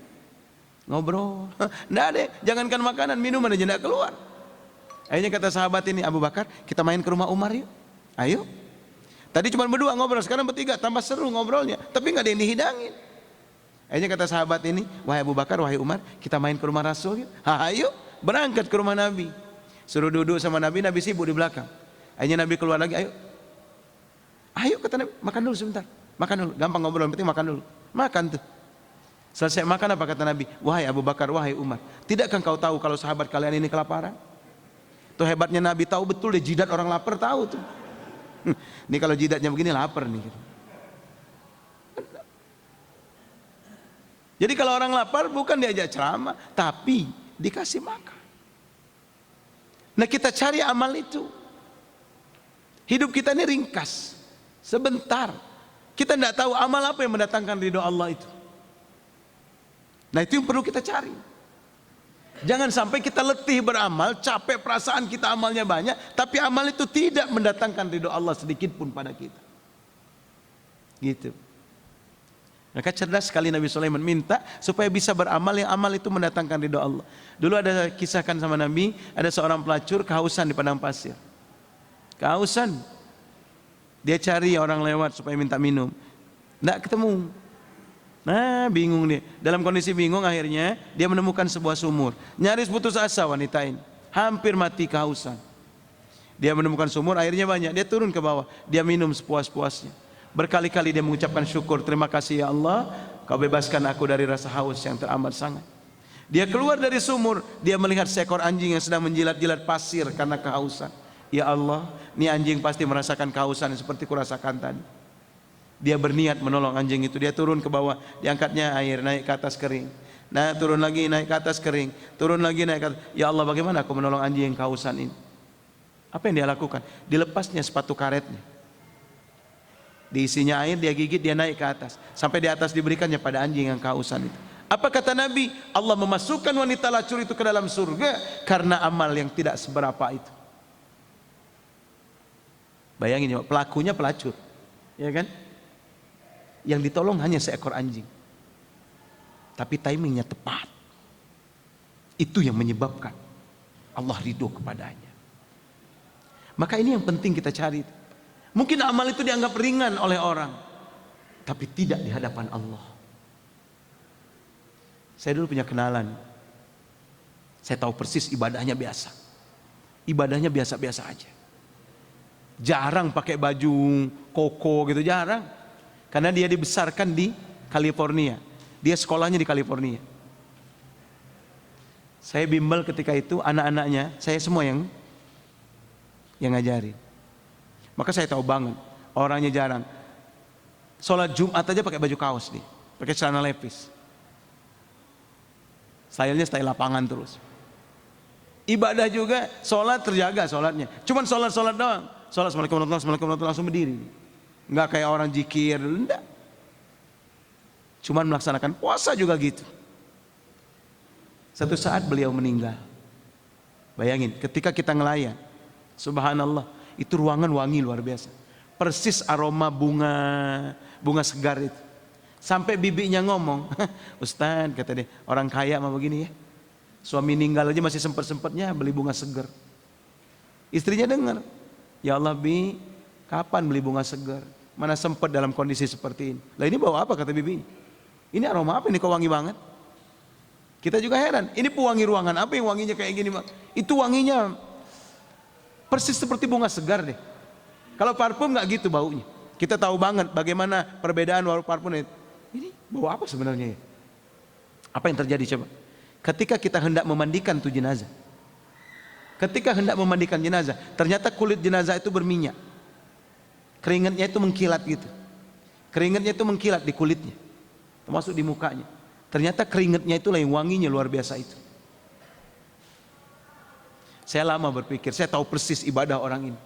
Ngobrol, tidak ada, jangankan makanan, minuman aja tidak keluar. Akhirnya kata sahabat ini, Abu Bakar, kita main ke rumah Umar yuk. Ayo. Tadi cuma berdua ngobrol, sekarang bertiga, tambah seru ngobrolnya, tapi nggak ada yang dihidangin. Akhirnya kata sahabat ini, wahai Abu Bakar, wahai Umar, kita main ke rumah Rasul yuk. Ayo, berangkat ke rumah Nabi. Suruh duduk sama Nabi, Nabi sibuk di belakang. Akhirnya Nabi keluar lagi, ayo kata Nabi, makan dulu sebentar, makan dulu, gampang ngobrol, yang penting makan dulu, makan tuh. Selesai makan apa kata Nabi, wahai Abu Bakar, wahai Umar, tidakkah kau tahu kalau sahabat kalian ini kelaparan? Tuh hebatnya Nabi, tahu betul deh jidat orang lapar, tahu tuh. Ini kalau jidatnya begini lapar nih. Jadi kalau orang lapar bukan diajak ceramah, tapi dikasih makan. Nah kita cari amal itu. Hidup kita ini ringkas, sebentar. Kita tidak tahu amal apa yang mendatangkan ridho Allah itu. Nah itu yang perlu kita cari. Jangan sampai kita letih beramal, capek perasaan kita amalnya banyak, tapi amal itu tidak mendatangkan ridho Allah sedikit pun pada kita. Gitu. Maka cerdas sekali Nabi Sulaiman minta supaya bisa beramal yang amal itu mendatangkan ridho Allah. Dulu ada kisahkan sama Nabi, ada seorang pelacur kehausan di padang pasir. Kehausan, dia cari orang lewat supaya minta minum, tidak ketemu. Nah bingung dia, dalam kondisi bingung akhirnya dia menemukan sebuah sumur. Nyaris putus asa wanita ini, hampir mati kehausan. Dia menemukan sumur, airnya banyak, dia turun ke bawah, dia minum sepuas-puasnya. Berkali-kali dia mengucapkan syukur, terima kasih ya Allah, kau bebaskan aku dari rasa haus yang teramat sangat. Dia keluar dari sumur, dia melihat seekor anjing yang sedang menjilat-jilat pasir karena kehausan. Ya Allah, ini anjing pasti merasakan kehausan seperti kurasakan tadi. Dia berniat menolong anjing itu. Dia turun ke bawah, diangkatnya air, naik ke atas kering. Nah turun lagi, naik ke atas kering. Turun lagi, naik ke atas. Ya Allah, bagaimana aku menolong anjing yang kehausan ini? Apa yang dia lakukan? Dilepasnya sepatu karetnya, diisinya air, dia gigit, dia naik ke atas. Sampai di atas diberikannya pada anjing yang kehausan itu. Apa kata Nabi? Allah memasukkan wanita lacur itu ke dalam surga karena amal yang tidak seberapa itu. Bayangin ya, pelakunya pelacur, ya kan? Yang ditolong hanya seekor anjing. Tapi timingnya tepat. Itu yang menyebabkan Allah ridho kepadanya. Maka ini yang penting kita cari. Mungkin amal itu dianggap ringan oleh orang, tapi tidak di hadapan Allah. Saya dulu punya kenalan. Saya tahu persis ibadahnya biasa. Ibadahnya biasa-biasa aja. Jarang pakai baju koko gitu, jarang. Karena dia dibesarkan di California. Dia sekolahnya di California. Saya bimbel ketika itu, anak-anaknya, saya semua yang ngajarin. Maka saya tahu banget, orangnya jarang. Sholat Jumat aja pakai baju kaos nih, pakai celana levis. Stylenya style lapangan terus. Ibadah juga, sholat terjaga sholatnya. Cuman sholat doang. Sholat assalamualaikum warahmatullahi wabarakatuh langsung berdiri. Enggak kayak orang zikir, enggak. Cuman melaksanakan puasa juga gitu. Satu saat beliau meninggal. Bayangin, ketika kita ngelayan, subhanallah, itu ruangan wangi luar biasa. Persis aroma bunga segar itu. Sampai bibinya ngomong, Ustaz, kata dia, orang kaya mah begini ya. Suami meninggal aja masih sempet-sempetnya beli bunga segar. Istrinya dengar, ya Allah Bi, kapan beli bunga segar? Mana sempat dalam kondisi seperti ini. Lah ini bawa apa kata bibi? Ini aroma apa ini kok wangi banget? Kita juga heran, ini pewangi ruangan apa yang wanginya kayak gini? Itu wanginya persis seperti bunga segar deh. Kalau parfum nggak gitu baunya. Kita tahu banget bagaimana perbedaan parfum itu. Ini bau apa sebenarnya ya? Apa yang terjadi coba? Ketika kita hendak memandikan tuh jenazah. Ketika hendak memandikan jenazah, ternyata kulit jenazah itu berminyak. Keringatnya itu mengkilat gitu. Keringatnya itu mengkilat di kulitnya. Termasuk di mukanya. Ternyata keringatnya itulah yang wanginya luar biasa itu. Saya lama berpikir, saya tahu persis ibadah orang ini.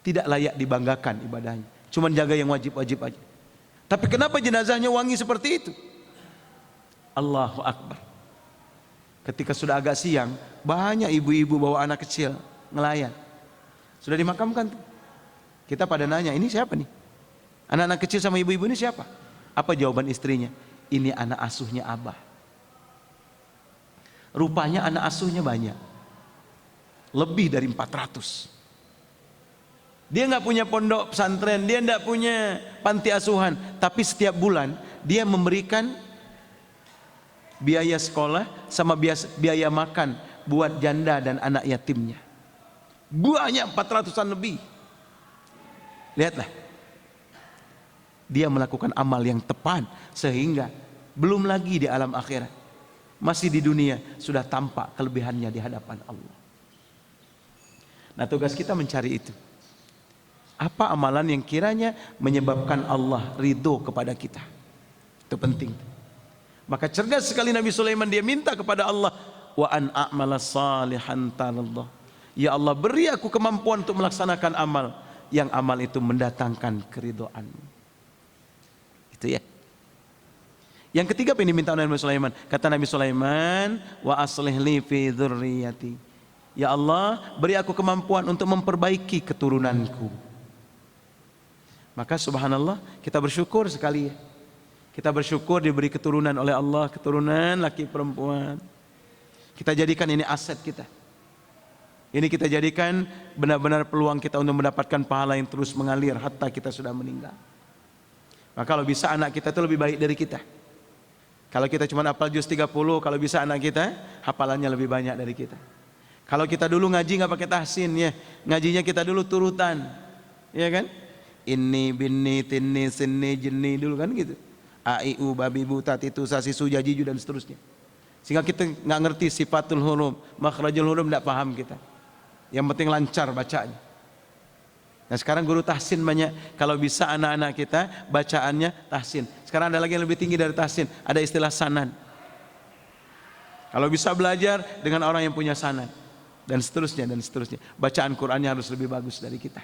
Tidak layak dibanggakan ibadahnya. Cuman jaga yang wajib-wajib aja. Tapi kenapa jenazahnya wangi seperti itu? Allahu Akbar. Ketika sudah agak siang, banyak ibu-ibu bawa anak kecil ngelayan. Sudah dimakamkan tuh. Kita pada nanya, ini siapa nih? Anak-anak kecil sama ibu-ibu ini siapa? Apa jawaban istrinya? Ini anak asuhnya Abah. Rupanya anak asuhnya banyak. Lebih dari 400. Dia nggak punya pondok pesantren, dia nggak punya panti asuhan, tapi setiap bulan dia memberikan biaya sekolah sama biaya makan buat janda dan anak yatimnya. Banyak 400-an lebih. Lihatlah. Dia melakukan amal yang tepat sehingga belum lagi di alam akhirat, masih di dunia sudah tampak kelebihannya di hadapan Allah. Nah, tugas kita mencari itu. Apa amalan yang kiranya menyebabkan Allah ridho kepada kita? Itu penting. Maka cerdas sekali Nabi Sulaiman, dia minta kepada Allah, wa an a'mala salihan tarallah. Ya Allah, beri aku kemampuan untuk melaksanakan amal yang amal itu mendatangkan keridhaan-Mu. Itu ya. Yang ketiga apa yang diminta oleh Nabi Sulaiman? Kata Nabi Sulaiman, wa aslih li fi dzurriyyati. Ya Allah, beri aku kemampuan untuk memperbaiki keturunanku. Maka subhanallah, kita bersyukur sekali ya. Kita bersyukur diberi keturunan oleh Allah, keturunan laki perempuan. Kita jadikan ini aset kita. Ini kita jadikan benar-benar peluang kita untuk mendapatkan pahala yang terus mengalir hatta kita sudah meninggal. Maka kalau bisa anak kita itu lebih baik dari kita. Kalau kita cuma hafal juz 30, kalau bisa anak kita hafalannya lebih banyak dari kita. Kalau kita dulu ngaji nggak pakai tahsin ya, ngajinya kita dulu turutan, ya kan? Ini bini tini sini jeni dulu kan gitu. Aiu babi buta titu sasi suja jiju dan seterusnya. Sehingga kita nggak ngerti sifatul huruf, makhrajul huruf nggak paham kita. Yang penting lancar bacanya. Nah sekarang guru tahsin banyak. Kalau bisa anak-anak kita bacaannya tahsin. Sekarang ada lagi yang lebih tinggi dari tahsin, ada istilah sanan. Kalau bisa belajar dengan orang yang punya sanan dan seterusnya dan seterusnya. Bacaan Qur'annya harus lebih bagus dari kita.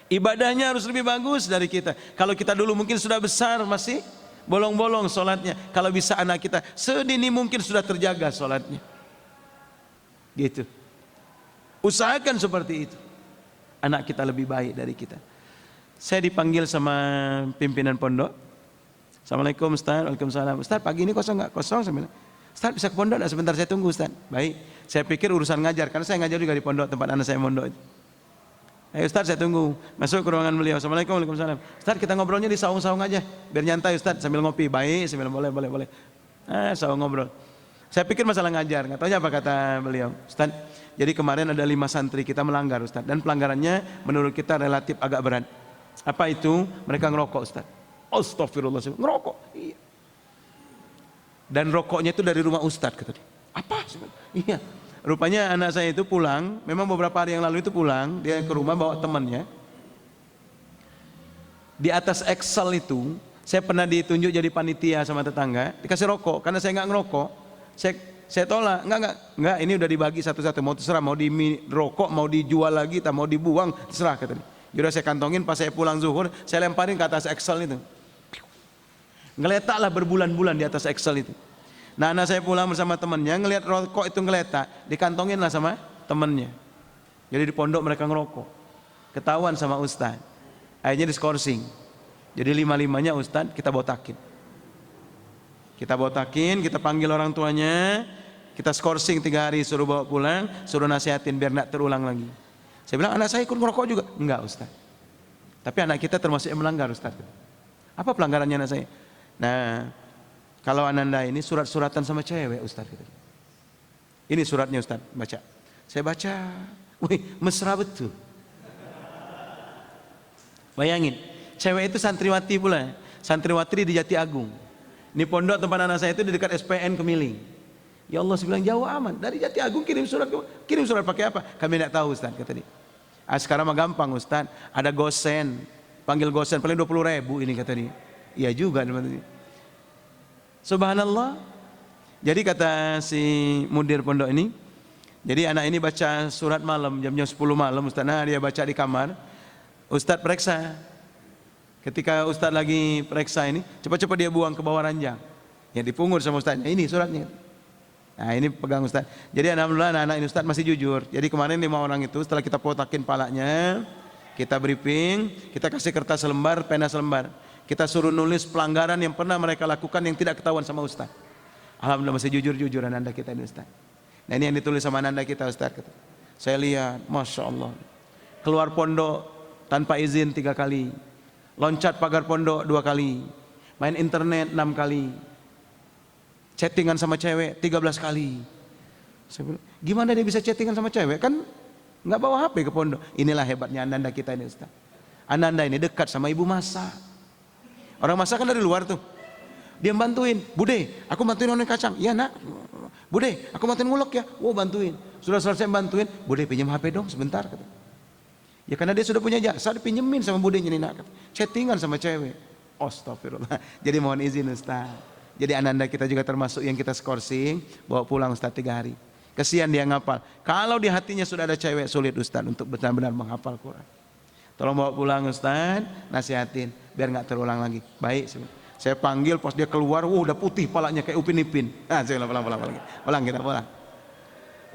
Ibadahnya harus lebih bagus dari kita. Kalau kita dulu mungkin sudah besar masih bolong-bolong sholatnya. Kalau bisa anak kita sedini mungkin sudah terjaga sholatnya. Gitu. Usahakan seperti itu. Anak kita lebih baik dari kita. Saya dipanggil sama pimpinan pondok. Assalamualaikum Ustaz. Waalaikumsalam. Ustaz, pagi ini kosong nggak? Kosong. Saya bilang, Ustaz bisa ke pondok nggak? Sebentar saya tunggu Ustaz. Baik. Saya pikir urusan ngajar, karena saya ngajar juga di pondok tempat anak saya mondok. Ayo Ustaz, saya tunggu. Masuk ke ruangan beliau. Assalamualaikum. Waalaikumsalam. Ustaz, kita ngobrolnya di saung-saung aja, biar nyantai Ustaz, sambil ngopi. Baik. Saya bilang boleh. Saung ngobrol. Saya pikir masalah ngajar. Nggak tahu apa kata beliau. Ustaz, jadi kemarin ada 5 santri kita melanggar Ustaz, dan pelanggarannya menurut kita relatif agak berat. Apa itu? Mereka ngerokok Ustaz. Astagfirullah, ngerokok. Iya. Dan rokoknya itu dari rumah Ustaz, kata dia. Apa? Iya. Rupanya anak saya itu pulang, memang beberapa hari yang lalu itu pulang, dia ke rumah bawa temannya. Di atas Excel itu, saya pernah ditunjuk jadi panitia sama tetangga, dikasih rokok, karena saya nggak ngerokok. Saya tolak, enggak, ini udah dibagi satu-satu, mau terserah, mau di rokok, mau dijual lagi, tak mau dibuang, terserah, kata dia. Jadi saya kantongin, pas saya pulang zuhur, saya lemparin ke atas Excel itu. Ngeletaklah berbulan-bulan di atas Excel itu. Nah, anak saya pulang bersama temannya, ngelihat rokok itu ngeletak, dikantongin lah sama temannya. Jadi di pondok mereka ngerokok. Ketahuan sama Ustaz. Akhirnya diskorsing. Jadi 5-5-nya Ustaz kita botakin. Kita panggil orang tuanya, kita skorsing 3 hari, suruh bawa pulang, suruh nasihatin biar tidak terulang lagi. Saya bilang, anak saya ikut ngerokok juga? Enggak Ustaz. Tapi anak kita termasuk yang melanggar Ustaz. Apa pelanggarannya anak saya? Nah, kalau Ananda ini surat-suratan sama cewek Ustaz. Ini suratnya Ustaz, baca. Saya baca, wih, mesra betul. Bayangin, cewek itu santriwati pula, santriwati di Jati Agung. Ini pondok tempat anak saya itu di dekat SPN Kemiling. Ya Allah, saya bilang jauh aman. Dari Jati Agung kirim surat pakai apa? Kami tidak tahu Ustaz, kata dia. Sekarang mah gampang Ustaz, ada gosen, panggil gosen paling 20.000 ini, kata dia. Iya juga teman-teman. Subhanallah. Jadi kata si mudir pondok ini, jadi anak ini baca surat malam, jam 10 malam Ustaz. Nah, dia baca di kamar. Ustaz periksa. Ketika Ustaz lagi periksa ini, cepat-cepat dia buang ke bawah ranjang. Ya dipungut sama Ustaznya. Ini suratnya. Nah, ini pegang Ustaz. Jadi alhamdulillah anak-anak ini Ustaz masih jujur. Jadi kemarin 5 orang itu setelah kita potakin palanya, kita briefing, kita kasih kertas selembar, pena selembar. Kita suruh nulis pelanggaran yang pernah mereka lakukan yang tidak ketahuan sama Ustaz. Alhamdulillah masih jujur-jujur anak kita ini Ustaz. Nah, ini yang ditulis sama anak kita Ustaz. Saya lihat, Masya Allah. Keluar pondok tanpa izin 3 kali. Loncat pagar pondok 2 kali. Main internet 6 kali. Chattingan sama cewek 13 kali. Saya bilang, gimana dia bisa chattingan sama cewek? Kan nggak bawa HP ke pondok. Inilah hebatnya Ananda kita ini Ustaz. Ananda ini dekat sama ibu masak. Orang masak kan dari luar tuh. Dia bantuin, Bude, aku bantuin nonin kacang. Iya nak. Bude, aku bantuin ngulek ya. Oh bantuin. Sudah selesai bantuin, Bude pinjam HP dong sebentar. Kata. Ya karena dia sudah punya jasa, dipinjemin sama budenya nih nak. Chattingan sama cewek. Astagfirullah. Jadi mohon izin Ustaz. Jadi Ananda kita juga termasuk yang kita skorsing, bawa pulang Ustaz 3 hari. Kesian dia ngapal. Kalau di hatinya sudah ada cewek, sulit Ustaz untuk benar-benar menghafal Quran. Tolong bawa pulang Ustaz, nasihatin biar nggak terulang lagi. Baik, saya panggil pas dia keluar, udah putih palanya kayak Upin Ipin. Saya pulang kita pulang.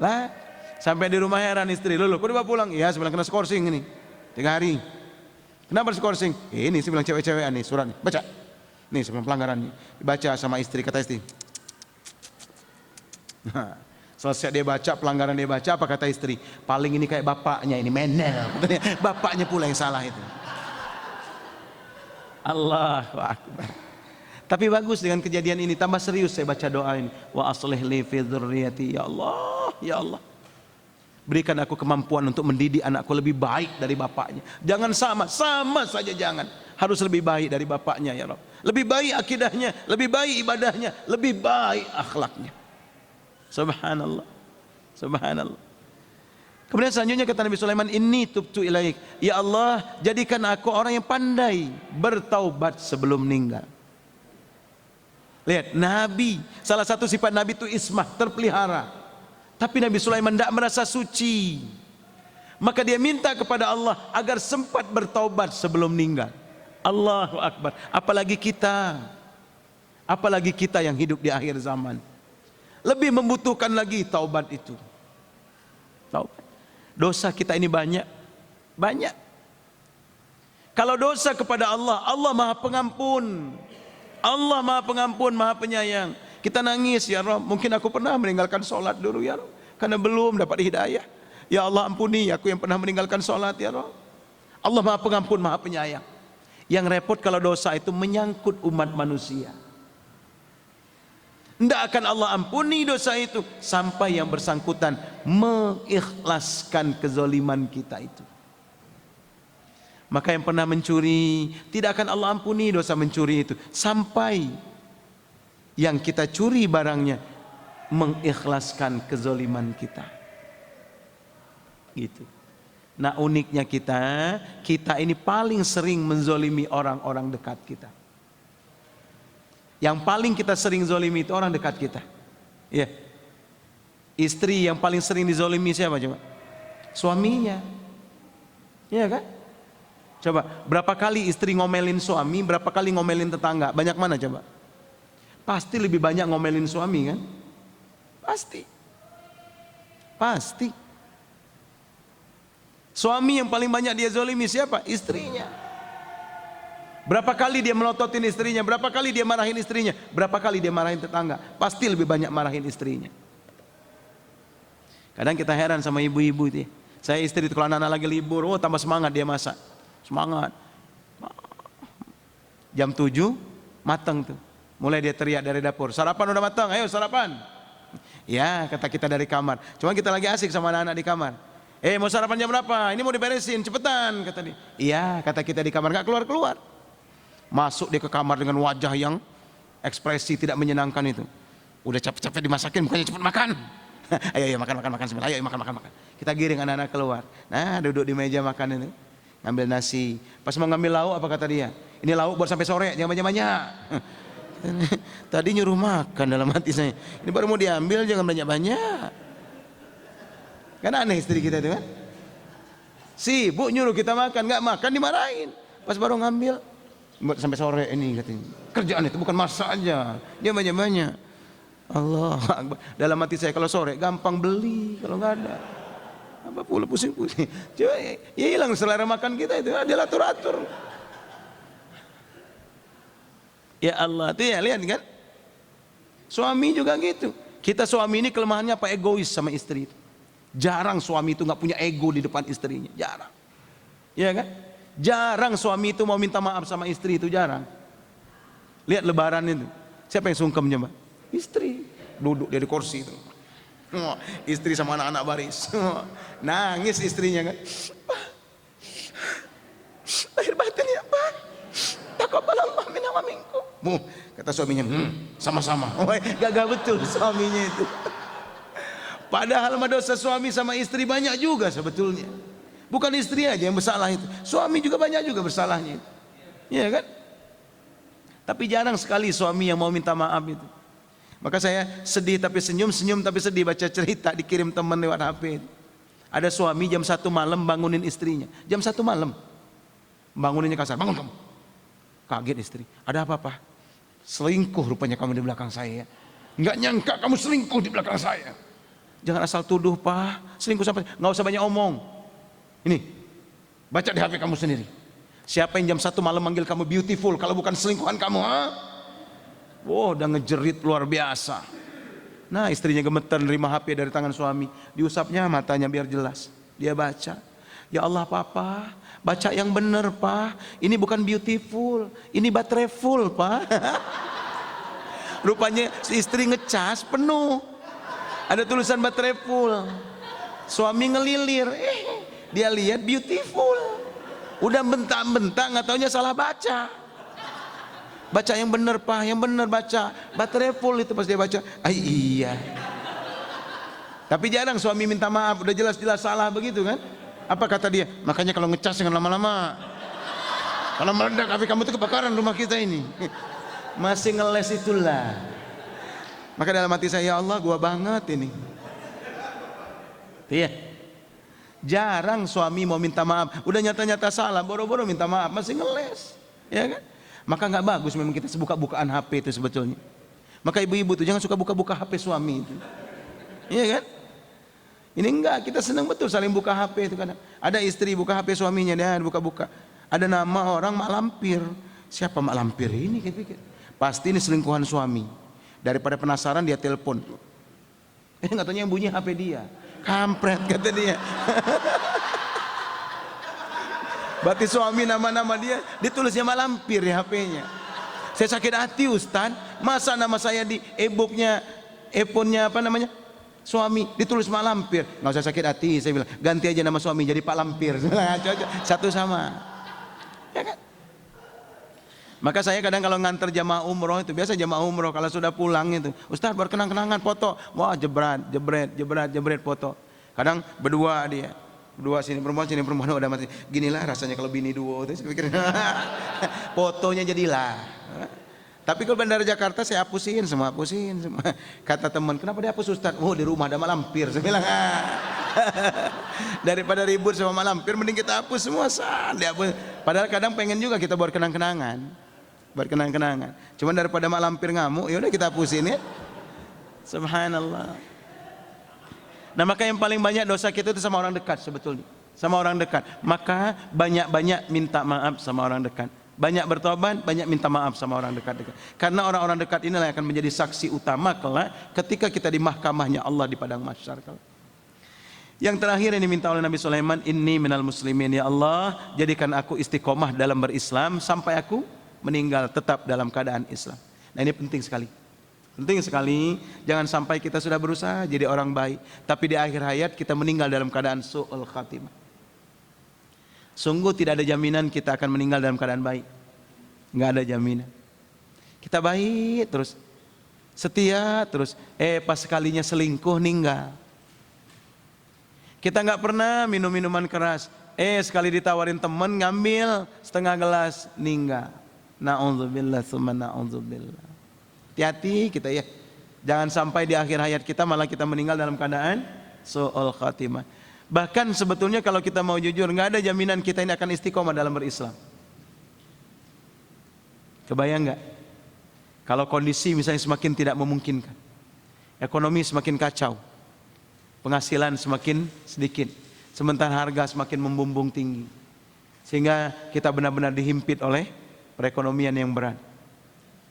Lah, sampai di rumah heran istri, kok dibawa pulang? Iya, saya bilang kena skorsing ini 3 hari. Kenapa skorsing? Ini saya bilang cewek-cewek nih surat nih, baca. Nih sebelum pelanggaran nih, dibaca sama istri, kata istri. Nah, selesai dia baca, pelanggaran dia baca, apa kata istri? Paling ini kayak bapaknya, ini menel. Bapaknya pula yang salah itu. Allahu Akbar. Tapi bagus dengan kejadian ini, tambah serius saya baca doa ini. Wa aslih li fi dzurriyyati, ya Allah, ya Allah. Berikan aku kemampuan untuk mendidik anakku lebih baik dari bapaknya. Jangan sama saja jangan. Harus lebih baik dari bapaknya ya Rabb. Lebih baik akidahnya, lebih baik ibadahnya, lebih baik akhlaknya. Subhanallah. Subhanallah. Kemudian selanjutnya kata Nabi Sulaiman, inni tubtu ilaik. Ya Allah, jadikan aku orang yang pandai bertaubat sebelum meninggal. Lihat, Nabi, salah satu sifat Nabi itu ismah, terpelihara. Tapi Nabi Sulaiman tidak merasa suci. Maka dia minta kepada Allah agar sempat bertaubat sebelum meninggal. Allahu Akbar. Apalagi kita yang hidup di akhir zaman, lebih membutuhkan lagi taubat itu. Taubat. Dosa kita ini banyak. Kalau dosa kepada Allah, Allah Maha Pengampun. Allah Maha Pengampun, Maha Penyayang. Kita nangis, ya Rabb, mungkin aku pernah meninggalkan sholat dulu ya Rabb, karena belum dapat hidayah. Ya Allah ampuni aku yang pernah meninggalkan sholat ya Rabb. Allah Maha Pengampun, Maha Penyayang. Yang repot kalau dosa itu menyangkut umat manusia. Tidak akan Allah ampuni dosa itu sampai yang bersangkutan mengikhlaskan kezaliman kita itu. Maka yang pernah mencuri, tidak akan Allah ampuni dosa mencuri itu sampai yang kita curi barangnya mengikhlaskan kezaliman kita. Gitu. Nah uniknya kita ini paling sering menzolimi orang-orang dekat kita. Yang paling kita sering zolimi itu orang dekat kita. Ya. Istri yang paling sering dizolimi siapa coba? Suaminya. Iya kan? Coba, berapa kali istri ngomelin suami, berapa kali ngomelin tetangga? Banyak mana coba? Pasti lebih banyak ngomelin suami kan? Pasti. Pasti. Suami yang paling banyak dia zolimi siapa? Istrinya. Berapa kali dia melototin istrinya? Berapa kali dia marahin istrinya? Berapa kali dia marahin tetangga? Pasti lebih banyak marahin istrinya. Kadang kita heran sama ibu-ibu itu. Saya istri itu kalau anak-anak lagi libur, oh tambah semangat dia masak. Semangat. Jam 7 matang tuh. Mulai dia teriak dari dapur, sarapan udah matang, ayo sarapan. Ya kata kita dari kamar. Cuma kita lagi asik sama anak-anak di kamar. Mau sarapan jam berapa? Ini mau diberesin, cepetan kata dia. Iya kata kita di kamar, gak keluar-keluar. Masuk dia ke kamar dengan wajah yang ekspresi tidak menyenangkan itu. Udah capek-capek dimasakin, bukannya cepet makan. Ayo makan sebentar. Ayo makan. Kita giring anak-anak keluar. Nah duduk di meja makan itu, ngambil nasi. Pas mau ngambil lauk apa kata dia? Ini lauk buat sampai sore, jangan banyak-banyak. Tadi nyuruh makan dalam hati saya. Ini baru mau diambil, jangan banyak-banyak. Kan aneh istri kita itu kan. Sibuk nyuruh kita makan, nggak makan dimarahin. Pas baru ngambil, buat sampai sore ini katanya. Kerjaan itu bukan masak aja, dia banyak-banyak. Allah Akbar. Dalam hati saya kalau sore gampang beli, kalau nggak ada apa pula pusing-pusing. Coba ya hilang selera makan kita itu, dia atur-atur. Ya Allah, tuh ya lihat kan. Suami juga gitu. Kita suami ini kelemahannya apa? Egois sama istri itu. Jarang suami itu nggak punya ego di depan istrinya, jarang. Ya kan? Jarang suami itu mau minta maaf sama istri itu, jarang. Lihat lebaran itu, siapa yang sungkem coba? Istri, duduk dia di kursi itu. Istri sama anak-anak baris. Nangis istrinya kan. Lahir batin ya Pak. Taqabbalallah minna wa minkum. Kata suaminya, sama-sama. Gagah betul suaminya itu. Padahal dosa suami sama istri banyak juga sebetulnya. Bukan istri aja yang bersalah itu, suami juga banyak juga bersalahnya itu. Iya kan? Tapi jarang sekali suami yang mau minta maaf itu. Maka saya sedih tapi senyum, senyum tapi sedih baca cerita dikirim teman lewat HP itu. Ada suami jam 1 malam bangunin istrinya. Jam 1 malam banguninnya kasar, bangun kamu. Kaget istri, ada apa Pak? Selingkuh rupanya kamu di belakang saya. Nggak nyangka kamu selingkuh di belakang saya. Jangan asal tuduh Pak, selingkuh sampai, nggak usah banyak omong. Ini, baca di HP kamu sendiri. Siapa yang jam 1 malam manggil kamu beautiful kalau bukan selingkuhan kamu? Ha? Wow, udah ngejerit luar biasa. Nah istrinya gemeter nerima HP dari tangan suami. Diusapnya matanya biar jelas. Dia baca, ya Allah Papa, baca yang benar Pak. Ini bukan beautiful, ini baterai full Pak. Rupanya si istri ngecas penuh. Ada tulisan baterai full. Suami ngelilir, dia lihat beautiful. Udah bentak-bentak, nggak taunya salah baca. Baca yang benar Pak, yang benar baca. Baterai full itu pas dia baca. Iya. Tapi jarang suami minta maaf, udah jelas-jelas salah begitu kan? Apa kata dia? Makanya kalau ngecas jangan lama-lama. Kalau meledak HP kamu itu kebakaran rumah kita ini. Masih ngeles itulah. Maka dalam hati saya, ya Allah gua banget ini. Iya. Jarang suami mau minta maaf, udah nyata-nyata salah, boro-boro minta maaf, masih ngeles, ya kan? Maka nggak bagus memang kita buka-bukaan HP itu sebetulnya. Maka ibu-ibu tuh jangan suka buka-buka HP suami itu, iya kan? Ini enggak, kita senang betul saling buka HP itu kadang. Ada istri buka HP suaminya, dia buka-buka. Ada nama orang mak lampir. Siapa mak lampir ini? Kita pikir. Pasti ini selingkuhan suami. Daripada penasaran dia telepon. Nggak taunya yang bunyi HP dia. Kampret kata dia. Berarti suami nama-nama dia ditulisnya mak lampir di HP-nya. Saya sakit hati Ustaz. Masa nama saya di e-booknya, iPhone-nya apa namanya? Suami ditulis mak lampir. Nggak usah sakit hati, saya bilang ganti aja nama suami jadi Pak Lampir. Satu sama. Ya kan? Maka saya kadang kalau nganter jamaah umroh itu, biasa jamaah umroh kalau sudah pulang itu, Ustaz berkenang-kenangan foto, wah jebret foto. Kadang berdua dia, berdua sini perempuan udah mati. Ginilah rasanya kalau bini duo itu, saya pikir fotonya jadilah. Tapi kalau bandara Jakarta saya hapusin semua. Kata teman, kenapa dihapus Ustaz? Oh di rumah ada mak lampir. Saya bilang, daripada ribut sama mak lampir, mending kita hapus semua. Dihapus. Padahal kadang pengen juga kita buat kenang-kenangan. Cuman daripada mak lampir ngamuk, ya udah kita hapusin ya. Subhanallah. Nah maka yang paling banyak dosa kita itu sama orang dekat sebetulnya. Sama orang dekat. Maka banyak-banyak minta maaf sama orang dekat. Banyak bertobat, banyak minta maaf sama orang dekat. Karena orang-orang dekat inilah yang akan menjadi saksi utama kelak ketika kita di mahkamahnya Allah di padang mahsyar kelak. Yang terakhir ini minta oleh Nabi Sulaiman, inni minal muslimin, ya Allah jadikan aku istiqomah dalam berislam sampai aku meninggal tetap dalam keadaan Islam. Nah ini penting sekali. Penting sekali, jangan sampai kita sudah berusaha jadi orang baik, tapi di akhir hayat kita meninggal dalam keadaan su'ul khatimah. Sungguh tidak ada jaminan kita akan meninggal dalam keadaan baik. Nggak ada jaminan. Kita baik terus, setia terus, pas sekalinya selingkuh ninggal. Kita nggak pernah minum minuman keras, sekali ditawarin teman ngambil setengah gelas ninggal. Na'udzubillah tsumma na'udzubillah. Hati-hati kita ya. Jangan sampai di akhir hayat kita malah kita meninggal dalam keadaan su'ul khatimah. Bahkan sebetulnya kalau kita mau jujur, nggak ada jaminan kita ini akan istiqomah dalam berislam. Kebayang nggak? Kalau kondisi misalnya semakin tidak memungkinkan, ekonomi semakin kacau, penghasilan semakin sedikit, sementara harga semakin membumbung tinggi, sehingga kita benar-benar dihimpit oleh perekonomian yang berat.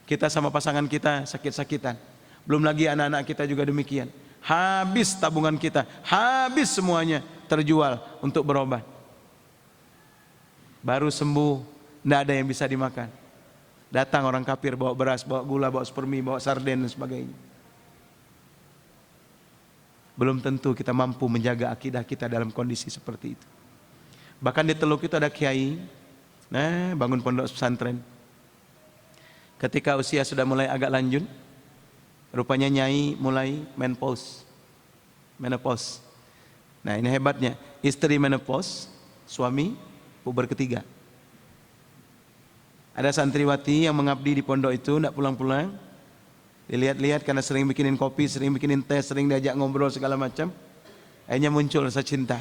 Kita sama pasangan kita sakit-sakitan, belum lagi anak-anak kita juga demikian. Habis tabungan kita, habis semuanya terjual untuk berobat. Baru sembuh, tidak ada yang bisa dimakan. Datang orang kafir bawa beras, bawa gula, bawa spermi, bawa sarden dan sebagainya. Belum tentu kita mampu menjaga akidah kita dalam kondisi seperti itu. Bahkan di Teluk itu ada kiai, bangun pondok pesantren. Ketika usia sudah mulai agak lanjut, rupanya nyai mulai menopause. Nah ini hebatnya, istri menopause, suami puber ketiga. Ada santriwati yang mengabdi di pondok itu, tidak pulang-pulang. Dilihat-lihat karena sering bikinin kopi, sering bikinin teh, sering diajak ngobrol segala macam. Akhirnya muncul rasa cinta.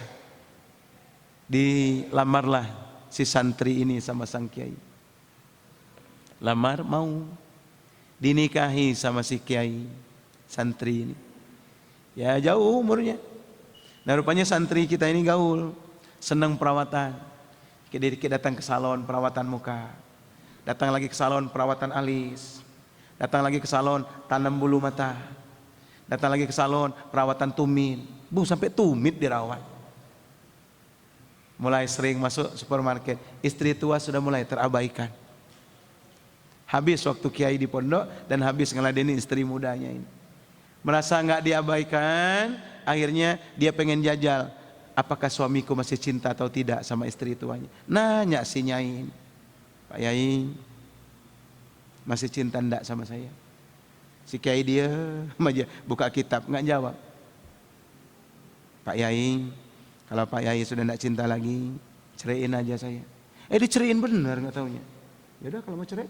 Dilamarlah si santri ini sama sang kiai. Lamar mau. Dinikahi sama si kiai santri ini. Ya jauh umurnya. Nah rupanya santri kita ini gaul, senang perawatan. Dikit-dikit datang ke salon perawatan muka, datang lagi ke salon perawatan alis, datang lagi ke salon tanam bulu mata, datang lagi ke salon perawatan tumit. Sampai tumit dirawat. Mulai sering masuk supermarket, istri tua sudah mulai terabaikan. Habis waktu kiai di pondok dan habis ngeladeni istri mudanya ini. Merasa nggak diabaikan, akhirnya dia pengen jajal. Apakah suamiku masih cinta atau tidak sama istri tuanya? Nanya si nyai, Pak Yai, masih cinta enggak sama saya? Si kiai dia aja buka kitab nggak jawab. Pak Yai, kalau Pak Yai sudah enggak cinta lagi, ceraiin aja saya. Diceraiin bener nggak taunya. Ya udah kalau mau cerai.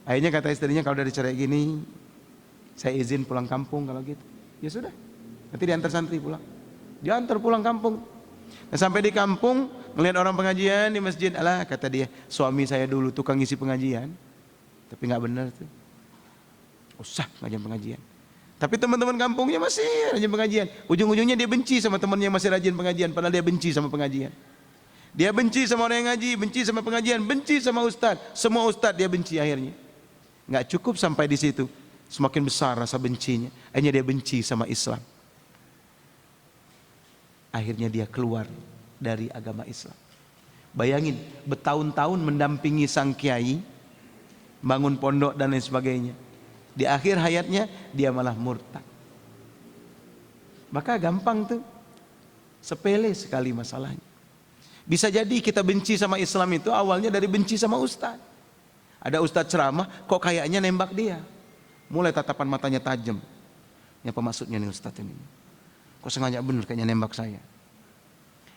Akhirnya kata istrinya, kalau udah dicerai gini, saya izin pulang kampung kalau gitu. Ya sudah, nanti diantar santri pulang. Diantar pulang kampung. Nah, sampai di kampung, ngelihat orang pengajian di masjid, alah kata dia, suami saya dulu tukang ngisi pengajian, tapi nggak benar tuh. Usah ngajian pengajian. Tapi teman-teman kampungnya masih rajin pengajian. Ujung-ujungnya dia benci sama temannya yang masih rajin pengajian, padahal dia benci sama pengajian. Dia benci sama orang yang ngaji, benci sama pengajian, benci sama ustadz. Semua ustadz dia benci akhirnya. Nggak cukup sampai di situ. Semakin besar rasa bencinya. Akhirnya dia benci sama Islam. Akhirnya dia keluar dari agama Islam. Bayangin, bertahun-tahun mendampingi sang kiai, bangun pondok dan lain sebagainya. Di akhir hayatnya dia malah murtad. Maka gampang tuh, sepele sekali masalahnya. Bisa jadi kita benci sama Islam itu awalnya dari benci sama ustaz. Ada ustaz ceramah, kok kayaknya nembak dia. Mulai tatapan matanya tajam. Apa maksudnya nih ustaz ini? Kok sengaja bener kayaknya nembak saya.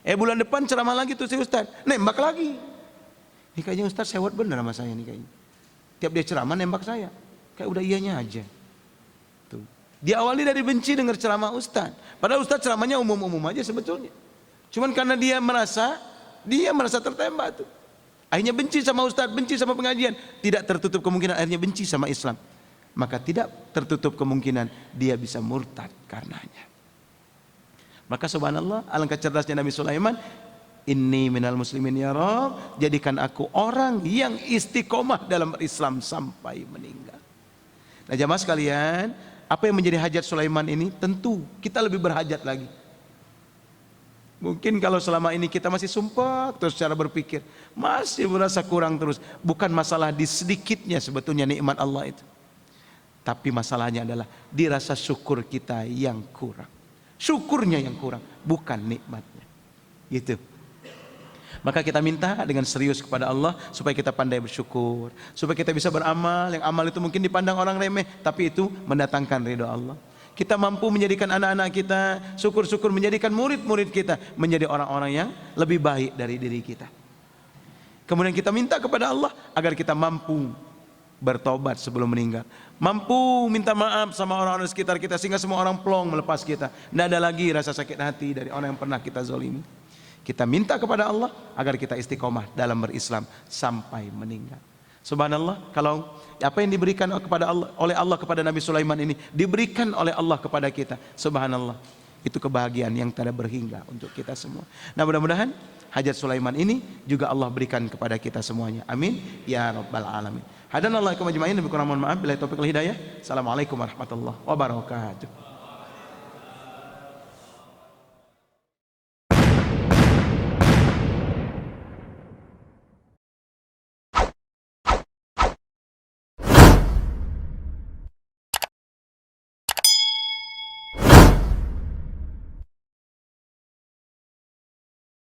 Bulan depan ceramah lagi tuh si ustaz, nembak lagi. Ini kayaknya ustaz sewot bener sama saya nih kayaknya. Tiap dia ceramah nembak saya. Kayak udah iyanya aja. Tuh. Dia awali dari benci dengar ceramah ustaz. Padahal ustaz ceramahnya umum-umum aja sebetulnya. Cuman karena dia merasa tertembak tuh. Akhirnya benci sama ustaz, benci sama pengajian. Tidak tertutup kemungkinan akhirnya benci sama Islam. Maka tidak tertutup kemungkinan dia bisa murtad karenanya. Maka subhanallah, alangkah cerdasnya Nabi Sulaiman. Inni minal muslimin ya Rabb, jadikan aku orang yang istiqomah dalam Islam sampai meninggal. Nah jamaah sekalian, apa yang menjadi hajat Sulaiman ini? Tentu kita lebih berhajat lagi. Mungkin kalau selama ini kita masih sumpah terus cara berpikir, masih merasa kurang terus. Bukan masalah di sedikitnya sebetulnya nikmat Allah itu, tapi masalahnya adalah dirasa syukur kita yang kurang. Syukurnya yang kurang, bukan nikmatnya. Gitu. Maka kita minta dengan serius kepada Allah supaya kita pandai bersyukur, supaya kita bisa beramal yang amal itu mungkin dipandang orang remeh, tapi itu mendatangkan ridho Allah. Kita mampu menjadikan anak-anak kita, syukur-syukur menjadikan murid-murid kita menjadi orang-orang yang lebih baik dari diri kita. Kemudian kita minta kepada Allah agar kita mampu bertobat sebelum meninggal, mampu minta maaf sama orang-orang sekitar kita sehingga semua orang plong melepas kita. Tidak ada lagi rasa sakit hati dari orang yang pernah kita zalimi. Kita minta kepada Allah agar kita istiqomah dalam berislam sampai meninggal. Subhanallah, kalau apa yang diberikan oleh Allah kepada Nabi Sulaiman ini diberikan oleh Allah kepada kita, subhanallah, itu kebahagiaan yang tak ada berhingga untuk kita semua. Nah mudah-mudahan hajat Sulaiman ini juga Allah berikan kepada kita semuanya. Amin ya rabbal alamin. Hadanallahu ikum ajma'in, lebih kurang mohon maaf. Billahi taufiq wal hidayah. Assalamualaikum warahmatullahi wabarakatuh.